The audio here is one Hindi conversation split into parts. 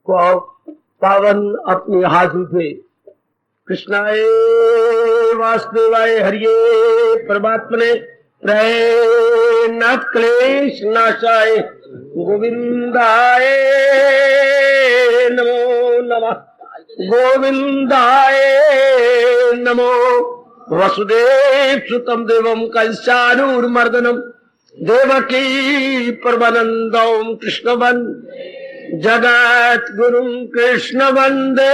को पावन अपनी हाथों से कृष्णाय वासुदेवाय हरिये परमात्मने प्रणत क्लेश नाशाय गोविंदाय नमो नमः गोविंदाय नमो वसुदेव सुतम देवम कंसानूर्मर्दनम देवकी परमानंदम कृष्णवन जगत गुरु कृष्ण वंदे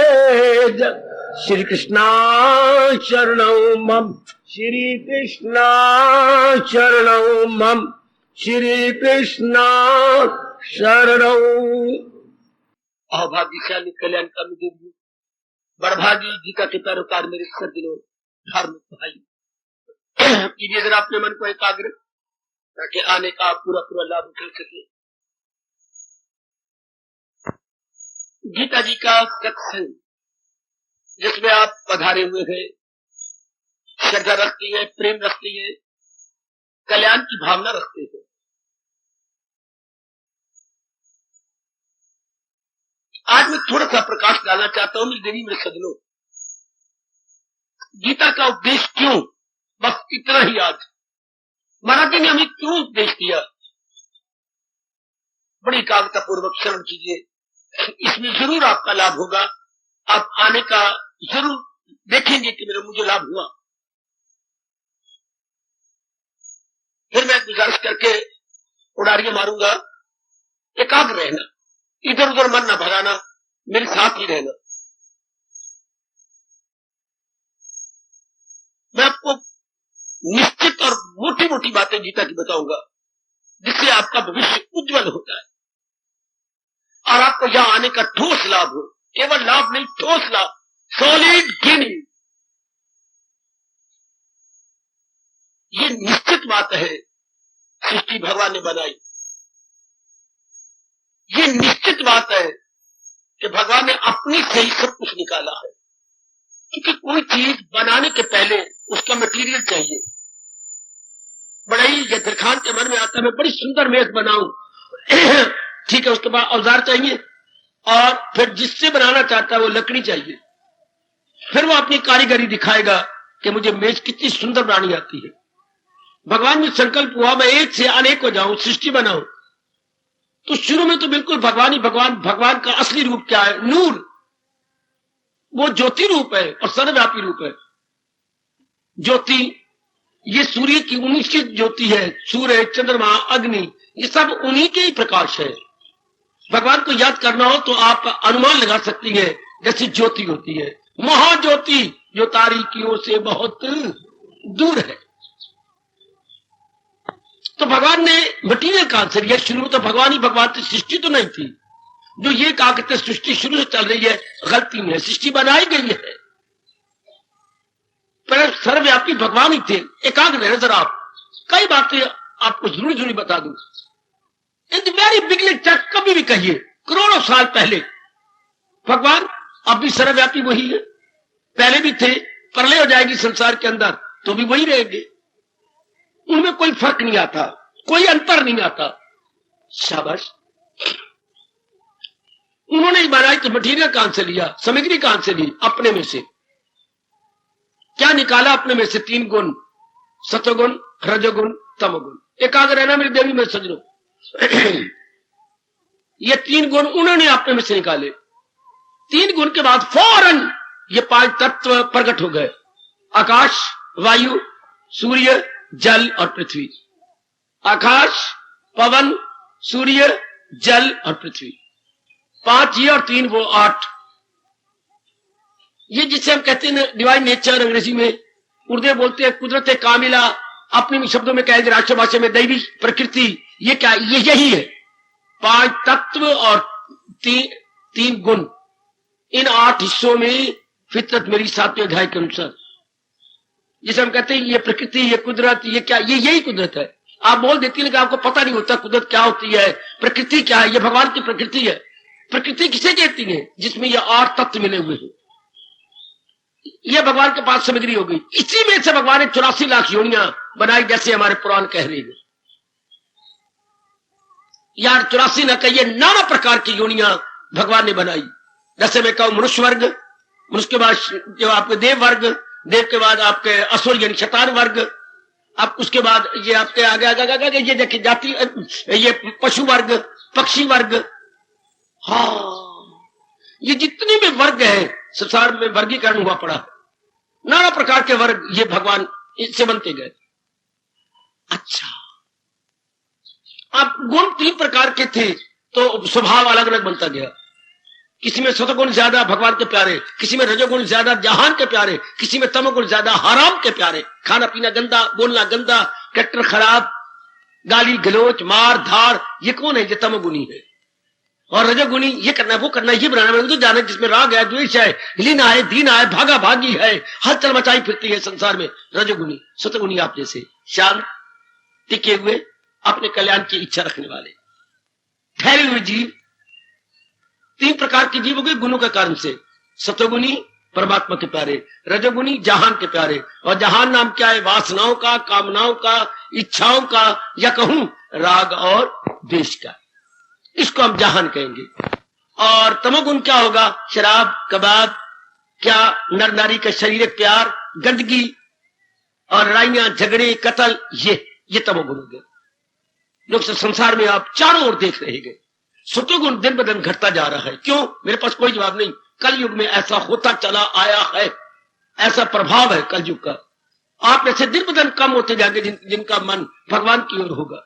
श्री कृष्णा शरणं मम श्री कृष्णा शरणं मम श्री कृष्णा शरणं। अभाग्यशाली कल्याणकारी देवी बड़भागी जी का के पैरोकार मेरे सज्जनों धार्मिक भाई, कीजिए जरा अपने मन को एकाग्र ताकि आने का पूरा पूरा लाभ उठा सके। गीता जी का सत्संग जिसमें आप पधारे हुए हैं, श्रद्धा रखती है, प्रेम रखती है, कल्याण की भावना रखते हैं। आज मैं थोड़ा सा प्रकाश डालना चाहता हूं मेरी देवी मेरे सज्जनों, गीता का उपदेश क्यों, बस इतना ही। आज महाराज जी ने हमें क्यों उपदेश दिया, बड़ी एकाग्रता पूर्वक श्रवण कीजिए, इसमें जरूर आपका लाभ होगा। आप आने का जरूर देखेंगे कि मेरा मुझे लाभ हुआ। फिर मैं गुजारिश करके उड़ारियां मारूंगा, एकाग्र रहना, इधर उधर मन न भगाना, मेरे साथ ही रहना। मैं आपको निश्चित और मोटी मोटी बातें गीता की बताऊंगा जिससे आपका भविष्य उज्जवल होता है और आपको यहां आने का ठोस लाभ हो। केवल लाभ नहीं, ठोस लाभ, सॉलिड गेनिंग। ये निश्चित बात है सृष्टि भगवान ने बनाई। ये निश्चित बात है कि भगवान ने अपनी से ही सब कुछ निकाला है, क्योंकि कोई चीज बनाने के पहले उसका मटेरियल चाहिए। बड़ाई या दिरखान के मन में आता है मैं बड़ी सुंदर मेज बनाऊं, ठीक है, उसके बाद औजार चाहिए और फिर जिससे बनाना चाहता है वो लकड़ी चाहिए। फिर वो अपनी कारीगरी दिखाएगा कि मुझे मेज कितनी सुंदर बनानी आती है। भगवान में संकल्प हुआ मैं एक से अनेक हो जाऊं, सृष्टि बनाऊं, तो शुरू में तो बिल्कुल भगवान ही भगवान। भगवान का असली रूप क्या है? नूर, वो ज्योति रूप है और सर्वव्यापी रूप है। ज्योति ये सूर्य की उन्हीं की ज्योति है, सूर्य, चंद्रमा, अग्नि, ये सब उन्हीं के ही प्रकाश है। भगवान को याद करना हो तो आप अनुमान लगा सकती हैं, जैसे ज्योति होती है, महाज्योति जो तारीकियों से बहुत दूर है। तो भगवान ने मटीरियल कहां से लिया? शुरू में तो भगवान ही भगवान थी, सृष्टि तो नहीं थी। जो ये कहा करते सृष्टि शुरू से चल रही है, गलती में सृष्टि बनाई गई है, पर सर्वव्यापी भगवान ही थे। एकाग्र रहे जरा आप, कई बातें आपको जरूरी बता दूं। इन द वेरी बिगनिंग तक कभी भी कहिए, करोड़ों साल पहले भगवान, अब भी सर्वव्यापी वही है, पहले भी थे, प्रलय हो जाएगी संसार के अंदर तो भी वही रहेंगे। उनमें कोई फर्क नहीं आता, कोई अंतर नहीं आता। शाबाश। उन्होंने बनाई तो मटीरियल कहां से लिया, सामग्री कहां से ली? अपने में से। क्या निकाला अपने में से? 3 गुण, सत्वगुण, रजोगुण, तमोगुण। एकाग्र रहना मेरी देवी में सजनो, ये 3 गुण उन्होंने अपने में से निकाले। 3 गुण के बाद फौरन ये 5 तत्व प्रकट हो गए, आकाश, वायु, सूर्य, जल और पृथ्वी। आकाश, पवन, सूर्य, जल और पृथ्वी। 5 ये और 3 वो, 8। ये जिसे हम कहते हैं डिवाइन नेचर, अंग्रेजी में, उर्दू में बोलते हैं कुदरत कामिला, अपने शब्दों में कहेंगे राष्ट्रभाषा में दैवी प्रकृति। ये क्या? ये यही है, 5 तत्व और 3 गुण। इन 8 हिस्सों में फितरत मेरी 7वें अध्याय के अनुसार, जिसे हम कहते हैं ये प्रकृति, ये कुदरत, ये क्या? ये यही कुदरत है। आप बोल देती है लेकिन आपको पता नहीं होता कुदरत क्या होती है, प्रकृति क्या है। ये भगवान की प्रकृति है। प्रकृति किसे कहती है? जिसमें ये 8 तत्व मिले हुए हैं। ये भगवान के पास सामग्री हो गई। इसी में से भगवान ने 84 लाख योनियां बनाई, जैसे हमारे पुराण कह रही है। यार 84 न कहिए, नाना प्रकार की योनियां भगवान ने बनाई। जैसे मैं कहूं मनुष्य वर्ग, मनुष्य के बाद जो आपके देव वर्ग, देव के बाद आपके असुर यानी शैतान वर्ग, आप उसके बाद ये आपके आगे आगे आगे ये देखिए जाति, ये पशु वर्ग, पक्षी वर्ग। हाँ, ये जितने भी वर्ग है संसार में वर्गीकरण हुआ पड़ा, नाना प्रकार के वर्ग ये भगवान इससे बनते गए। अच्छा, अब गुण 3 प्रकार के थे तो स्वभाव अलग अलग बनता गया। किसी में सतगुण ज्यादा भगवान के प्यारे, किसी में रजोगुण ज्यादा जहान के प्यारे, किसी में तमोगुण ज्यादा हराम के प्यारे। खाना पीना गंदा, बोलना गंदा, कैरेक्टर खराब, गाली गलोच, मार धाड़, ये कौन है? ये तमोगुणी है। और रजोगुणी ये करना वो करना, ये बनाना तो जाने, जिसमें राग है, द्वेष है, लीना है, दीना है, भागा भागी है, हलचल मचाई फिरती है संसार में रजोगुणी। सतगुणी आप जैसे शांत टिके हुए अपने कल्याण की इच्छा रखने वाले ठहरे हुए जीव। 3 प्रकार के जीव हो गए गुणों के कारण से। सतोगुणी परमात्मा के प्यारे, रजोगुणी जहान के प्यारे। और जहान नाम क्या है? वासनाओं का, कामनाओं का, इच्छाओं का, या कहूं राग और द्वेष का, इसको हम जहान कहेंगे। और तमोगुण क्या होगा? शराब, कबाब, क्या नर नारी का शारीरिक प्यार, गंदगी और लड़ाइयां, झगड़े, कत्ल, ये तमोगुण हो गए। लोग संसार में आप चारों ओर देख रहे हैं सतोगुण दिन ब दिन घटता जा रहा है। क्यों? मेरे पास कोई जवाब नहीं। कल युग में ऐसा होता चला आया है, ऐसा प्रभाव है कल युग का। आप ऐसे दिन ब दिन कम होते जाएंगे जिनका मन भगवान की ओर होगा।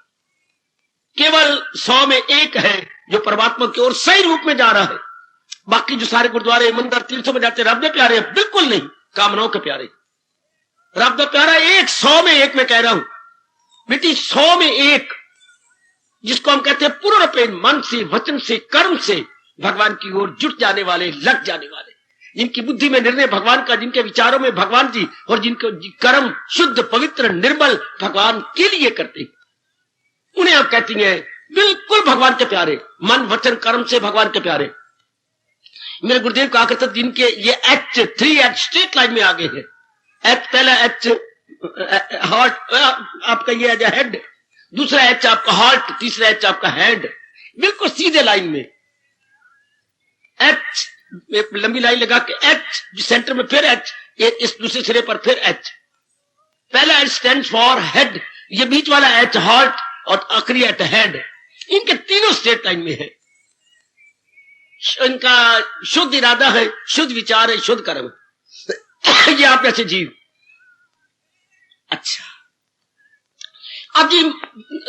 केवल 100 में 1 है जो परमात्मा की ओर सही रूप में जा रहा है। बाकी जो सारे गुरुद्वारे, मंदिर, तीर्थों में जाते रब ने प्यारे, बिल्कुल नहीं, कामनाओं के प्यारे। रब ने प्यारा 100 में 1 में कह रहा हूं बेटी, 100 में 1, जिसको हम कहते हैं पूर्ण रूप मन से, वचन से, कर्म से भगवान की ओर जुट जाने वाले, लग जाने वाले, जिनकी बुद्धि में निर्णय भगवान का, जिनके विचारों में भगवान जी, और जिनके कर्म शुद्ध पवित्र निर्मल भगवान के लिए करते हैं, उन्हें आप कहती हैं बिल्कुल भगवान के प्यारे। मन वचन कर्म से भगवान के प्यारे। मेरे गुरुदेव कहा करते जिनके ये H 3H स्ट्रेट लाइन में आगे है। H पहला H हार्ट आपका ये है हेड, दूसरा H आपका हार्ट, तीसरा H आपका हेड, बिल्कुल सीधे लाइन में। H लंबी लाइन लगा के H सेंटर में, फिर H, इस दूसरे सिरे पर फिर H। पहला H स्टैंड फॉर हेड, ये बीच वाला H हार्ट और आखिरी H हेड। इनके तीनों स्ट्रेट लाइन में है। इनका शुद्ध इरादा है, शुद्ध विचार है, शुद्ध कर्म। ये आप ऐसे जीव। अच्छा, अब जी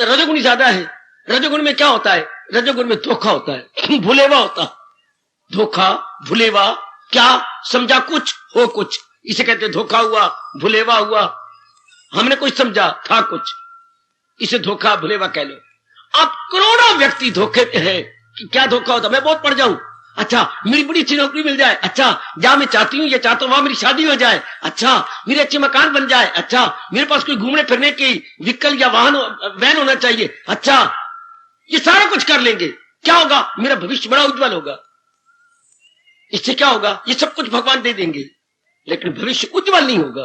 रजोगुण ज्यादा है। रजोगुण में क्या होता है? रजोगुण में धोखा होता है, भुलेवा होता। धोखा, भुलेवा, क्या समझा कुछ हो कुछ, इसे कहते धोखा हुआ, भुलेवा हुआ। हमने कुछ समझा, था कुछ, इसे धोखा भुलेवा कह लो। अब करोड़ों व्यक्ति धोखे में है कि क्या धोखा होता? मैं बहुत पढ़ जाऊं, अच्छा मेरी बड़ी अच्छी नौकरी मिल जाए, अच्छा जहां मैं चाहती हूँ, ये चाहता हूं वहां मेरी शादी हो जाए, अच्छा मेरे अच्छे मकान बन जाए, अच्छा मेरे पास कोई घूमने फिरने की व्हीकल या वाहन वैन होना चाहिए, अच्छा ये सारा कुछ कर लेंगे, क्या होगा? मेरा भविष्य बड़ा उज्जवल होगा। इससे क्या होगा? ये सब कुछ भगवान दे देंगे, लेकिन भविष्य उज्जवल नहीं होगा।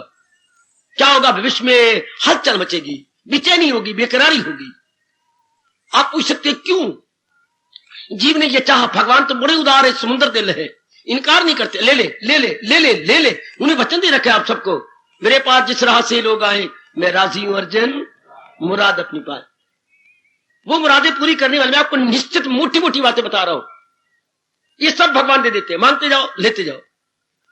क्या होगा? भविष्य में हलचल मचेगी, बेचैनी होगी, बेकरारी होगी। आप पूछ सकते क्यों? जीव ने ये चाहा, भगवान तो बड़े उदार है, समुद्र दिल है, इनकार नहीं करते। ले ले ले ले ले ले ले ले, उन्हें वचन दे रखे आप सबको, मेरे पास जिस राह से लोग आए मैं राजी हूं अर्जुन, मुराद अपनी पाए। वो मुरादें पूरी करने वाले, मैं आपको निश्चित मोटी मोटी बातें बता रहा हूं, ये सब भगवान दे देते हैं, मानते जाओ, लेते जाओ।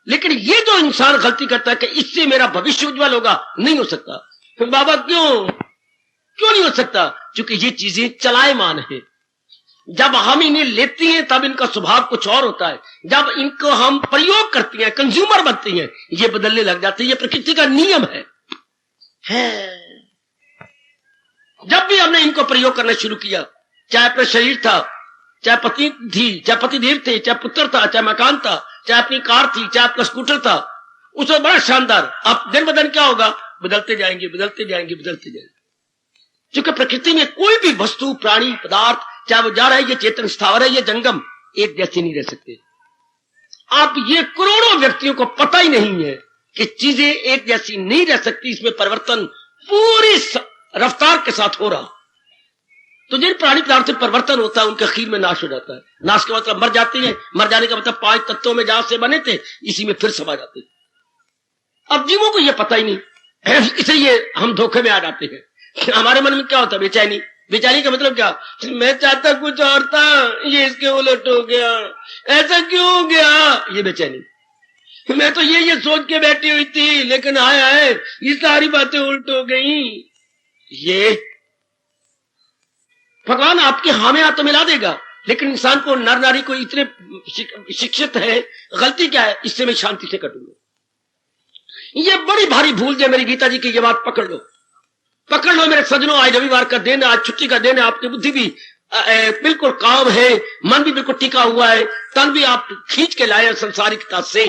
लेकिन ये जो इंसान गलती करता है कि इससे मेरा भविष्य उज्जवल होगा, नहीं हो सकता। फिर बाबा क्यों नहीं हो सकता? क्योंकि ये चीजें चलायमान है। जब हम इन्हें लेते हैं तब इनका स्वभाव कुछ और होता है, जब इनको हम प्रयोग करते हैं, कंज्यूमर बनते हैं, ये बदलने लग जाते हैं। ये प्रकृति का नियम है। जब भी हमने इनको प्रयोग करना शुरू किया, चाहे अपना शरीर था, चाहे पत्नी थी, चाहे पतिदेव थे, चाहे पुत्र था, चाहे मकान था, चाहे अपनी कार थी, चाहे आपका स्कूटर था, उसमें बड़ा शानदार। अब दिन ब दिन क्या होगा? बदलते जाएंगे, बदलते जाएंगे, बदलते जाएंगे। क्योंकि प्रकृति में कोई भी वस्तु, प्राणी, पदार्थ, चाहे वो जा रहा है, ये चेतन स्थावर है, ये जंगम, एक जैसे नहीं रह सकते। आप ये करोड़ों व्यक्तियों को पता ही नहीं है कि चीजें एक जैसी नहीं रह सकती, इसमें परिवर्तन पूरी रफ्तार के साथ हो रहा। तो जिन प्राणी पदार्थ में परिवर्तन होता है उनके आखिर में नाश हो जाता है। नाश का मतलब मर जाती है, मर जाने का मतलब 5 तत्वों में जहां से बने थे इसी में फिर समा जाते हैं। अब जीवों को यह पता ही नहीं, इसलिए हम धोखे में आ जाते हैं। हमारे मन में क्या होता है? बेचैनी। बेचैनी का मतलब क्या? मैं चाहता कुछ और था, ये इसके उलट हो गया, ऐसा क्यों हो गया? ये बेचैनी। मैं तो ये सोच के बैठी हुई थी, लेकिन हाय हाय ये सारी बातें उल्ट हो गई। ये भगवान आपके हाँ में तो मिला देगा, लेकिन इंसान को, नर नारी को इतने शिक्षित है, गलती क्या है? इससे मैं शांति से कटूंगा। ये बड़ी भारी भूल है मेरी गीता जी की। ये बात पकड़ लो, पकड़ लो मेरे सजनों। आज रविवार का दिन है, आज छुट्टी का दिन है, आपकी बुद्धि भी बिल्कुल काम है, मन भी बिल्कुल टिका हुआ है, तन भी आप खींच के लाए संसारिकता से।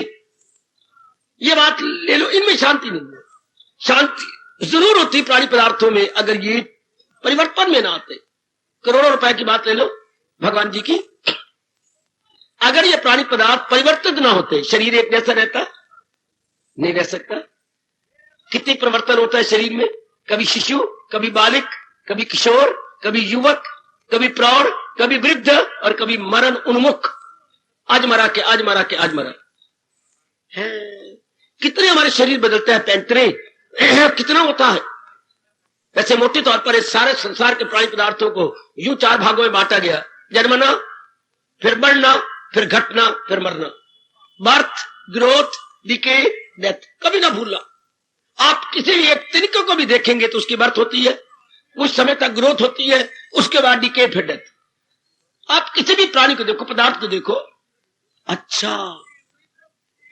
ये बात ले लो, इनमें शांति नहीं है। शांति जरूर होती प्राणी पदार्थों में अगर ये परिवर्तन में ना आते। करोड़ों रुपए की बात ले लो भगवान जी की, अगर ये प्राणी पदार्थ परिवर्तित ना होते, शरीर एक जैसा रहता? नहीं रह सकता। कितनी परिवर्तन होता है शरीर में? कभी शिशु, कभी बालिक, कभी किशोर, कभी युवक, कभी प्रौढ़, कभी वृद्ध और कभी मरण उन्मुख। आज मरा के आज मरा के आज मरा है। कितने हमारे शरीर बदलते हैं, 35 कितना होता है? वैसे मोटे तौर पर इस सारे संसार के प्राणी पदार्थों को यूं 4 भागों में बांटा गया। जन्मना, फिर बढ़ना, फिर घटना, फिर मरना। Birth, growth, decay, death. कभी ना भूलना। आप किसी भी एक तिनके को भी देखेंगे तो उसकी बर्थ होती है, कुछ समय तक ग्रोथ होती है, उसके बाद डिके, फिर डेथ। आप किसी भी प्राणी को देखो, पदार्थ को देखो, अच्छा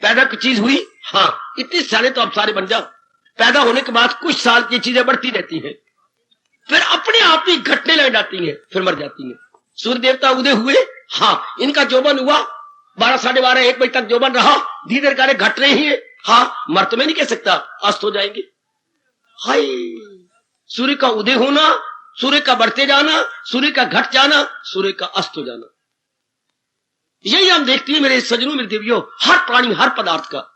पैदा की चीज हुई, हाँ इतने सारे तो आप सारे बन जाओ। पैदा होने के बाद कुछ साल की चीजें बढ़ती रहती हैं, फिर अपने आप ही घटने लग जाती हैं, फिर मर जाती हैं। सूर्य देवता उदय हुए, हाँ इनका जोबन हुआ, 12, 12:30, 1 बजे तक जोबन रहा, धीरे धीरे घट रहे हैं, हाँ मर तो मैं नहीं कह सकता, अस्त हो जाएंगे। हाय, सूर्य का उदय होना, सूर्य का बढ़ते जाना, सूर्य का घट जाना, सूर्य का अस्त हो जाना, यही हम देखते हैं मेरे सजनों, मेरे देवियों। हर प्राणी, हर पदार्थ का।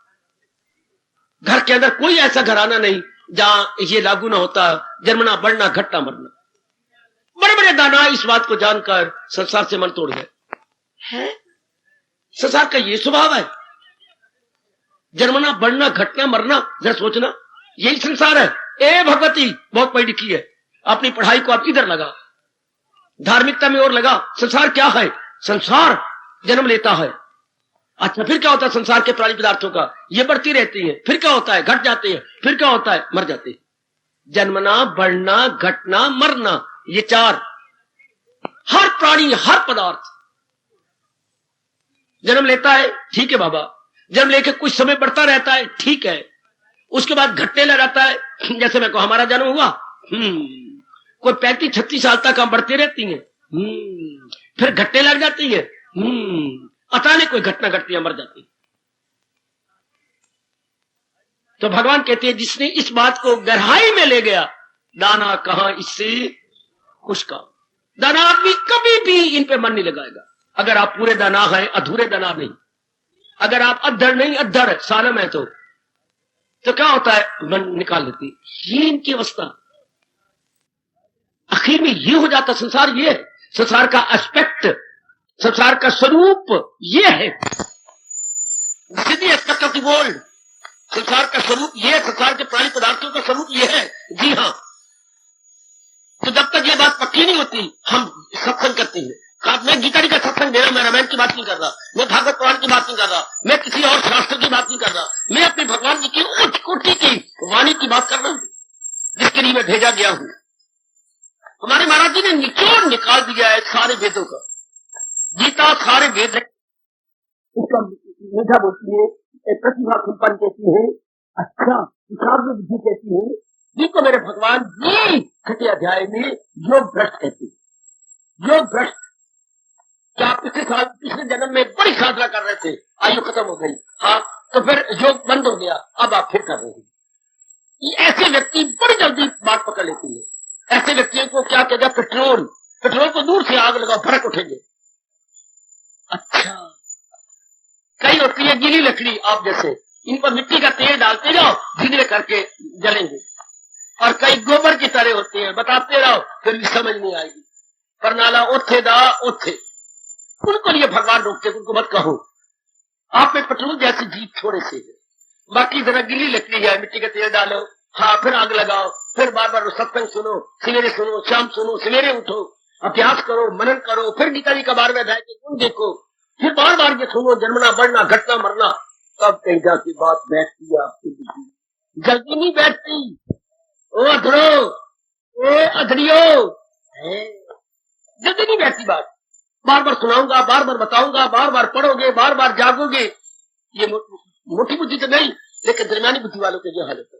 घर के अंदर कोई ऐसा घराना नहीं जहां ये लागू ना होता, जन्मना, बढ़ना, घटना, मरना। बड़े बड़े दाना इस बात को जानकर संसार से मन तोड़ गए हैं। संसार का ये स्वभाव है, जन्मना, बढ़ना, घटना, मरना। जरा सोचना, यही संसार है। ए भगवती बहुत पढ़ी लिखी है, अपनी पढ़ाई को आप इधर लगा, धार्मिकता में और लगा। संसार क्या है? संसार जन्म लेता है। अच्छा फिर क्या होता है संसार के प्राणी पदार्थों का? ये बढ़ती रहती है, फिर क्या होता है? घट जाते हैं, फिर क्या होता है? मर जाते हैं। जन्मना, बढ़ना, घटना, मरना, ये 4। हर प्राणी, हर पदार्थ जन्म लेता है, ठीक है बाबा। जन्म लेके कुछ समय बढ़ता रहता है, ठीक है। उसके बाद घटने लग जाता है। जैसे मैं कहूं हमारा जन्म हुआ, कोई 35-36 साल तक हम बढ़ते रहती हैं, फिर घटने लग जाती है, अचानक कोई घटना घटती है, मर जाती है। तो भगवान कहते हैं जिसने इस बात को गहराई में ले गया, दाना कहां इससे खुश का। दाना आदमी कभी भी इन पे मन नहीं लगाएगा। अगर आप पूरे दाना हैं, अधूरे दाना नहीं। अगर आप अधर नहीं, अधर है, सानम है, तो क्या होता है? मन निकाल लेती। ये इनकी अवस्था। आखिर में ये हो जाता संसार। ये है संसार का एस्पेक्ट, संसार का स्वरूप ये है। एस्पेक्ट ऑफ द वर्ल्ड, संसार का स्वरूप ये है। संसार के प्राणी पदार्थों का स्वरूप ये है। जी हाँ। तो जब तक ये बात पक्की नहीं होती, हम सत्संग करते हैं। मैं गीता जी का सत्संग दे रहा हूं, मैं रामायण की बात नहीं कर रहा, मैं भागवत पुराण की बात नहीं कर रहा, मैं किसी और शास्त्र की बात नहीं कर रहा, मैं अपने भगवान जी की उच्च कोटि की वाणी की बात कर रहा हूं, जिसके लिए मैं भेजा गया हूं। हमारे महाराज जी ने निचोड़ निकाल दिया है सारे वेदों का। गीता सारे वेद है। उसका मेधा बोलती है, प्रतिभा संपन्न कहती है, अच्छा विचार में बुद्धि कहती है, जिनको मेरे भगवान जी 6 अध्याय में योग भ्रष्ट कहती है। योग भ्रष्ट क्या? पिछले जन्म में बड़ी साधना कर रहे थे, आयु खत्म हो गई, हाँ तो फिर योग बंद हो गया, अब आप फिर कर रहे हैं। ऐसे व्यक्ति बड़ी जल्दी बात पकड़ लेती है। ऐसे व्यक्तियों को क्या कहते हैं? पेट्रोल को दूर से आग लगाओ, भड़क उठेंगे। अच्छा, कई होती है गीली लकड़ी, आप जैसे इन पर मिट्टी का तेल डालते जाओ, धीरे करके जलेंगे। और कई गोबर की तरह होती है, बताते रहो फिर भी समझ नहीं आएगी। परनाला ओथे दा ओथे, उनको लिए भगवान रोकते, उनको मत कहो। आप में पेट्रोल जैसी जीप थोड़े से है, बाकी जरा गिली लकड़ी है, मिट्टी का तेल डालो, हाँ फिर आग लगाओ, फिर बार बार सत्संग सुनो, सवेरे सुनो, शाम सुनो, सवेरे उठो, अभ्यास करो, मनन करो, फिर गीता जी का 12वें अध्याय के गुण देखो, फिर बार बार ये सुनो, जन्मना बढ़ना घटना मरना, तब कहीं जाती बात बैठती है आपकी बुद्धि, जल्दी नहीं बैठती। ओ अधरो, ए अधरियो, जल्दी नहीं बैठती बात। बार बार सुनाऊंगा, बार बार बताऊंगा, बार बार पढ़ोगे, बार बार जागोगे। ये मोटी बुद्धि तो नहीं, लेकिन दरमियानी बुद्धि वालों के जो हालत है,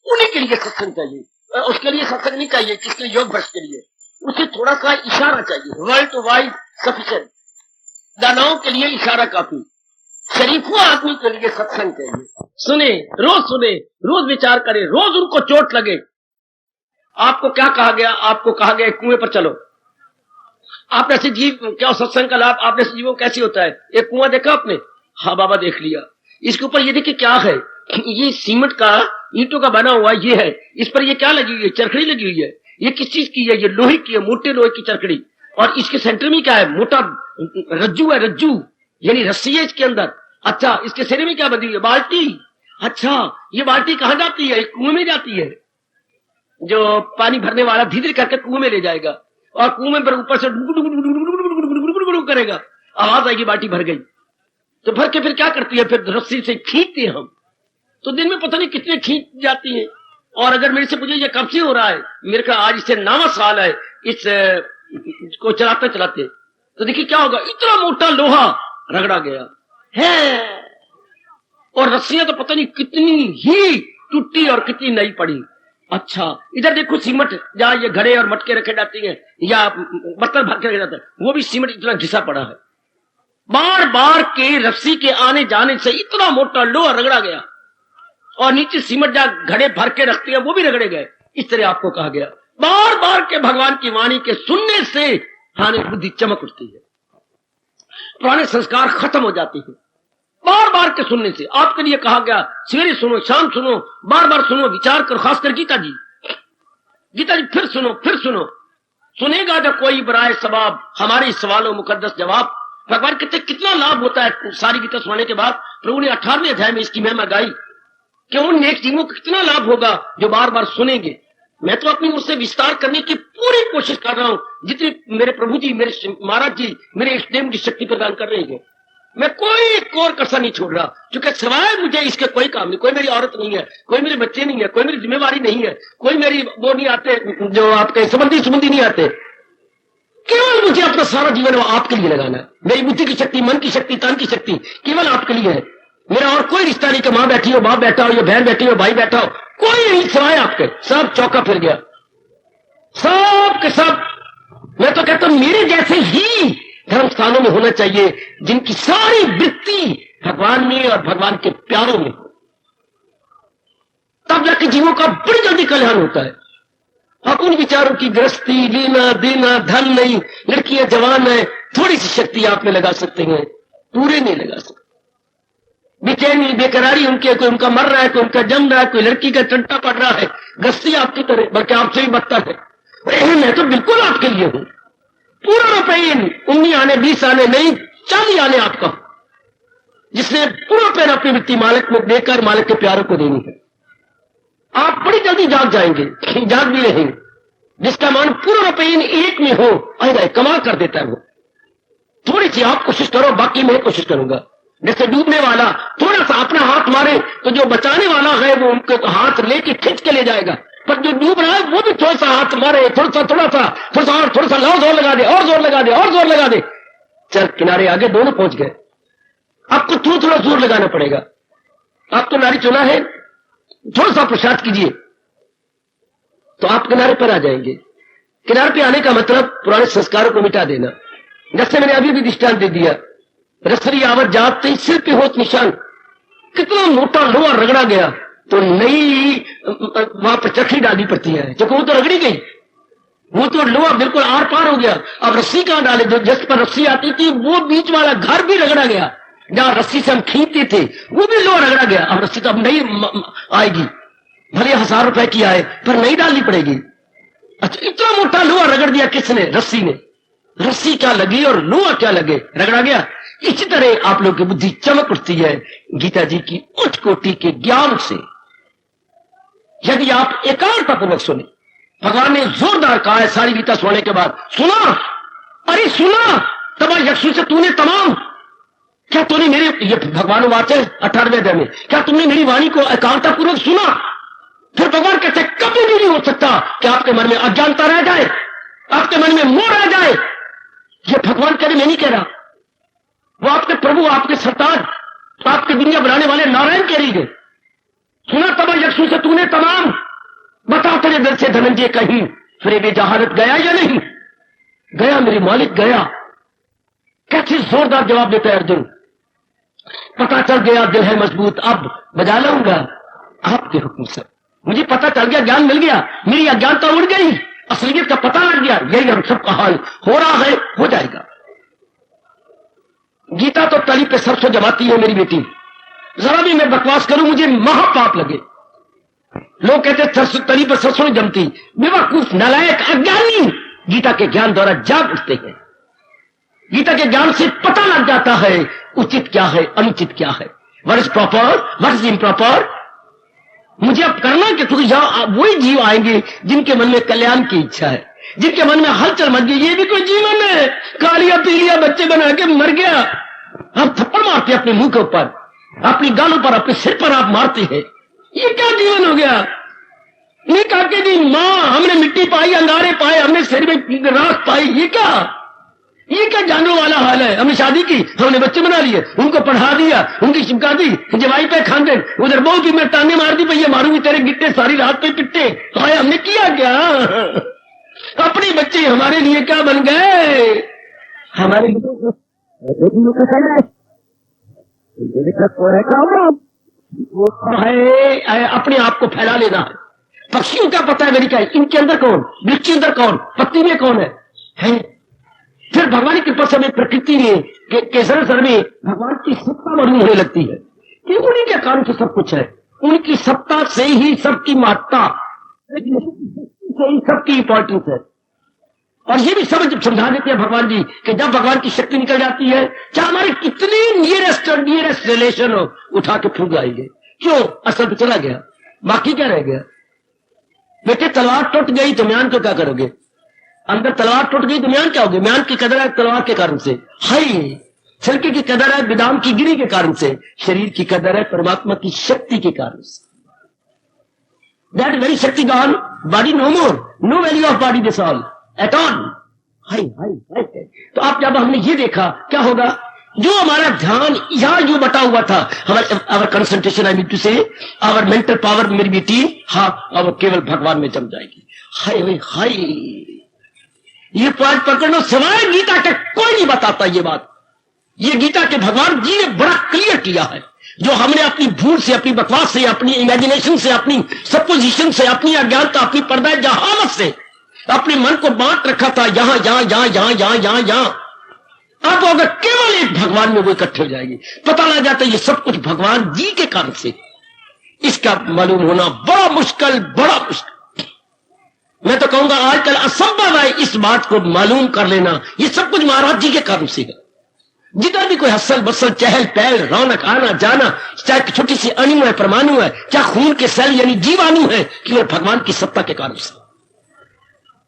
उन्हीं के लिए सत्संग चाहिए। उसके लिए सत्संग नहीं चाहिए किसके योग भ्रष्ट के लिए, उसे थोड़ा सा इशारा चाहिए। वर्ल्ड टू वाइज सफिशिएंट, दानाओं के लिए इशारा काफी, शरीफों आदमी के लिए सत्संग चाहिए। सुने, रोज विचार करे, रोज उनको चोट लगे। आपको क्या कहा गया? आपको कहा गया कुएं पर चलो। आपने ऐसे जीव क्या सत्संग का लाभ आपने जीवों कैसे होता है? एक कुआं देखा आपने? हाँ बाबा देख लिया। इसके ऊपर ये देखिए क्या है, ये सीमेंट का ईंटों का बना हुआ ये है, इस पर ये क्या लगी हुई है? चरखड़ी लगी हुई है। ये किस चीज की है? ये लोहे की है, मोटे लोहे की चरखड़ी। और इसके सेंटर में क्या है? मोटा रज्जू है, रज्जू यानी रस्सी है इसके अंदर। अच्छा, इसके सिरे में क्या बंधी हुई है? बाल्टी। अच्छा, ये बाल्टी कहाँ जाती है? कुएं में जाती है। जो पानी भरने वाला धीरे धीरे करके कुएं में ले जाएगा और कुएं पर ऊपर से करेगा, आवाज आएगी, बाल्टी भर गई। तो भर के फिर क्या करती है? फिर रस्सी से खींचते हैं हम, तो दिन में पता नहीं कितने खींच जाती है। और अगर मेरे से पूछे ये कब से हो रहा है, मेरे का आज इससे 9वां साल है इस को चलाते चलाते, तो देखिए क्या होगा, इतना मोटा लोहा रगड़ा गया है और रस्सियां तो पता नहीं कितनी ही टूटी और कितनी नई पड़ी। अच्छा, इधर देखो सीमेंट, जहां ये घड़े और मटके रखे जाते हैं या बर्तन भर के रखे जाते हैं, वो भी सीमेंट इतना घिसा पड़ा है। बार बार के रस्सी के आने जाने से इतना मोटा लोहा रगड़ा गया और नीचे सीमेंट जहां घड़े भर के रखते हैं वो भी रगड़े गए। इस तरह आपको कहा गया। बार बार के भगवान की वाणी के सुनने से हानि बुद्धि चमक उठती है, पुराने संस्कार खत्म हो जाते हैं। बार बार के सुनने से आपके लिए कहा गया, सवेरे सुनो, शाम सुनो, बार बार सुनो, विचार करो। खासकर गीता जी फिर सुनो, फिर सुनो। सुनेगा जब कोई बराए सवाब, हमारे सवालों मुकद्दस जवाब। भगवान कहते कितना लाभ होता है सारी गीता सुनने के बाद। प्रभु ने 18वें अध्याय में इसकी महिमा गाई कि उन नेक जीवों को कितना लाभ होगा जो बार बार सुनेंगे। मैं तो अपनी ओर से विस्तार करने की पूरी कोशिश कर रहा हूं, जितनी मेरे प्रभु जी, मेरे महाराज जी, मेरे इष्टदेव की शक्ति प्रदान कर रहे हैं। मैं कोई कोर कसर नहीं छोड़ रहा, क्योंकि सिवाय मुझे इसके कोई काम नहीं। कोई मेरी औरत नहीं है, कोई मेरे बच्चे नहीं है, कोई मेरी जिम्मेवारी नहीं है, कोई मेरी वो नहीं आते, जो आपके संबंधी नहीं आते। केवल मुझे अपना सारा जीवन वो आपके लिए लगाना है। मेरी बुद्धि की शक्ति, मन की शक्ति, तन की शक्ति केवल आपके लिए है। मेरा और कोई रिश्ता नहीं कि मां बैठी हो, बाप बैठा हो, या बहन बैठी हो, भाई बैठा हो, कोई नहीं सिवाय आपके। सब चौका फिर गया, सब के सब। मैं तो कहता हूं मेरे जैसे ही धर्म स्थानों में होना चाहिए जिनकी सारी वृत्ति भगवान में और भगवान के प्यारों में हो, तब जाके जीवों का बड़ी जल्दी कल्याण होता है। अब उन विचारों की गृहस्थी, लेना देना, धन नहीं, लड़कियां जवान है, थोड़ी सी शक्ति आप में लगा सकते हैं, पूरे नहीं लगा सकते। बेचैनी, बेकरारी उनके, कोई उनका मर रहा है, कोई उनका जम रहा है, कोई लड़की का टंटा पड़ रहा है, गृहस्थी आपकी तरह, बल्कि आपसे भी बदतर है। मैं तो बिल्कुल आपके लिए हूं। पूरा रुपये 19 आने, 20 आने नहीं, 40 आने आपका, जिसने पूरा पैन अपनी वृत्ति मालिक में देकर मालिक के प्यारों को देनी है। आप बड़ी जल्दी जाग जाएंगे, जाग भी रहेंगे। जिसका मान पूरा रुपये एक में हो, आएगा कमाल कर देता है वो। थोड़ी सी आप कोशिश करो, बाकी मैं कोशिश करूंगा। जैसे डूबने वाला थोड़ा सा अपना हाथ मारे तो जो बचाने वाला है वो उनके हाथ लेके खींच के ले जाएगा, पर जो डूब रहा है वो भी थोड़ा सा हाथ मारे, थोड़ा सा लाओ, जोर लगा दे, और जोर लगा दे, और जोर लगा दे। चल किनारे आगे, दोनों पहुंच गए। आपको थोड़ा जोर लगाना पड़ेगा। आप तो नारी चुना है, थोड़ा सा प्रसाद कीजिए तो आप किनारे पर आ जाएंगे। किनारे पे आने का मतलब पुराने संस्कारों को मिटा देना। जैसे मैंने अभी भी दृष्टांत दे दिया, रसरी आवत जात सिर पे होत निशान, कितना मोटा लोहा रगड़ा गया तो नई वहां पर चरखी डालनी पड़ती है, क्योंकि वो तो रगड़ी गई, वो तो लोहा बिल्कुल आर पार हो गया। अब रस्सी कहां डाले? जो जिस पर रस्सी आती थी वो बीच वाला घर भी रगड़ा गया, जहां रस्सी से हम खींचते थे वो भी लोहा रगड़ा गया। अब रस्सी तो अब नहीं आएगी, भले 1000 रुपए की आए, पर नहीं डालनी पड़ेगी। अच्छा, इतना मोटा लोहा रगड़ दिया किसने? रस्सी ने। रस्सी क्या लगी और लोहा क्या लगे, रगड़ा गया। इसी तरह आप लोग की बुद्धि चमक उठती है गीता जी की उच्च कोटि के ज्ञान से, यदि आप एकाग्रतापूर्वक सुने। भगवान ने जोरदार कहा है सारी गीता सुनने के बाद, सुना, अरे सुना तब यक्षु से तूने तमाम, क्या तूने मेरे, ये भगवान बात है 18वें अध्याय में, क्या तुमने मेरी वाणी को एकाग्रतापूर्वक सुना? फिर भगवान कहते कभी भी नहीं हो सकता कि आपके मन में अज्ञानता रह जाए, आपके मन में मोह रह जाए। ये भगवान कह रहे, मैं नहीं कह रहा, वो आपके प्रभु, आपके सरताज, आपके दुनिया बनाने वाले नारायण कह रही है। सुना तब यक्षु से तूने तमाम, बताओ तेरे दिल से धनंजय कहीं फिर भी जहानत गया या नहीं? गया मेरे मालिक, गया। कैसे जोरदार जवाब देता है अर्जुन, पता चल गया दिल है मजबूत, अब बजा लाऊंगा आपके हुक्म से। मुझे पता चल गया, ज्ञान मिल गया, मेरी अज्ञानता उड़ गई, असलियत का पता लग गया। यही हम सबका हाल हो रहा है, हो जाएगा। गीता तो तली पे सरसों जमाती है मेरी बेटी, जरा भी मैं बकवास करूं मुझे महापाप लगे। लोग कहते सरसों तली पर सरसों नहीं जमती, बेवकूफ, नालायक, अज्ञानी गीता के ज्ञान द्वारा जाग उठते हैं। गीता के ज्ञान से पता लग जाता है उचित क्या है, अनुचित क्या है, what is proper, what is improper. मुझे अब करना कि क्योंकि जहां वही जीव आएंगे जिनके मन में कल्याण की इच्छा है, जिनके मन में हलचल मच गई। ये भी कोई जीवन है? कालिया पीलिया बच्चे बना के मर गया। आप थप्पड़ मारते अपने मुंह के ऊपर, अपनी गालों पर, अपने सिर पर आप मारते हैं। ये क्या जीवन हो गया? नहीं कहा कि जी मां हमने मिट्टी पाई, अंगारे पाए, हमने सिर में राख पाई, ये क्या जानने वाला हाल है? हमने शादी की, हमने बच्चे बना लिए, उनको पढ़ा दिया, उनकी चिपका दी, जवाई पे खांदे, उधर बहू की मैं टांगे मार दी, भैया मारूंगी तेरे गिट्टे सारी रात पे पिट्टे। हाय हमने किया क्या? अपने बच्चे हमारे लिए क्या बन गए? हमारे अपने आप को फैला लेना है। पक्षियों क्या पता है मेरी क्या, इनके अंदर कौन, वृक्ष के अंदर कौन, पत्ती में कौन है? फिर भगवान की कृपा से हमें प्रकृति में केसर सर में भगवान की सत्ता मालूम होने लगती है कि उन्हीं के कारण से सब कुछ है, उनकी सत्ता से ही सबकी महत्ता, से ही सबकी इंपॉर्टेंस है। और ये भी समझा देते हैं भगवान जी कि जब भगवान की शक्ति निकल जाती है, चाहे हमारे कितने नियरेस्ट रिलेशन हो, उठा के फूंक आएंगे। क्यों? असल पे चला गया, बाकी क्या रह गया? बेटे तलवार टूट गई तो म्यान को क्या करोगे? अंदर तलवार टूट गई तो म्यान क्या होगी? म्यान की कदर है तलवार के कारण से, हाय छिलके की कदर है बिदाम की गिरी के कारण से, शरीर की कदर है परमात्मा की शक्ति के कारण से। That very shakti gone, body no more, no value of body this all at all. हाय हाय हाय। तो आप जब हमने ये देखा क्या होगा, जो हमारा ध्यान यहां जो बटा हुआ था, हमारे our concentration, I mean to say our mental power, मेरी बेटी, हाँ अब केवल भगवान में जम जाएगी। हाय हाय, ये पॉइंट पकड़ना सिवाय गीता के कोई नहीं बताता ये बात। ये गीता के भगवान जी ने बड़ा क्लियर किया है। जो हमने अपनी भूल से, अपनी बकवास से, अपनी इमेजिनेशन से, अपनी सपोजिशन से, अपनी अज्ञानता, अपनी पर्दा जहालत से अपने मन को बांट रखा था, यहां यहां यहां यहां यहां यहां यहां, अब अगर केवल एक भगवान में वो इकट्ठे हो जाएगी, पता लग जाता है ये सब कुछ भगवान जी के कारण से। इसका मालूम होना बड़ा मुश्किल, बड़ा मुश्किल। मैं तो कहूंगा आजकल असंभव है इस बात को मालूम कर लेना। ये सब कुछ महाराज जी के कारण से है। जिधर भी कोई हसल बसल, चहल पहल, रौनक, आना जाना, चाहे छोटी सी अणु है, परमाणु है, चाहे खून के सेल यानी जीवाणु है, केवल भगवान की सत्ता के कारण से।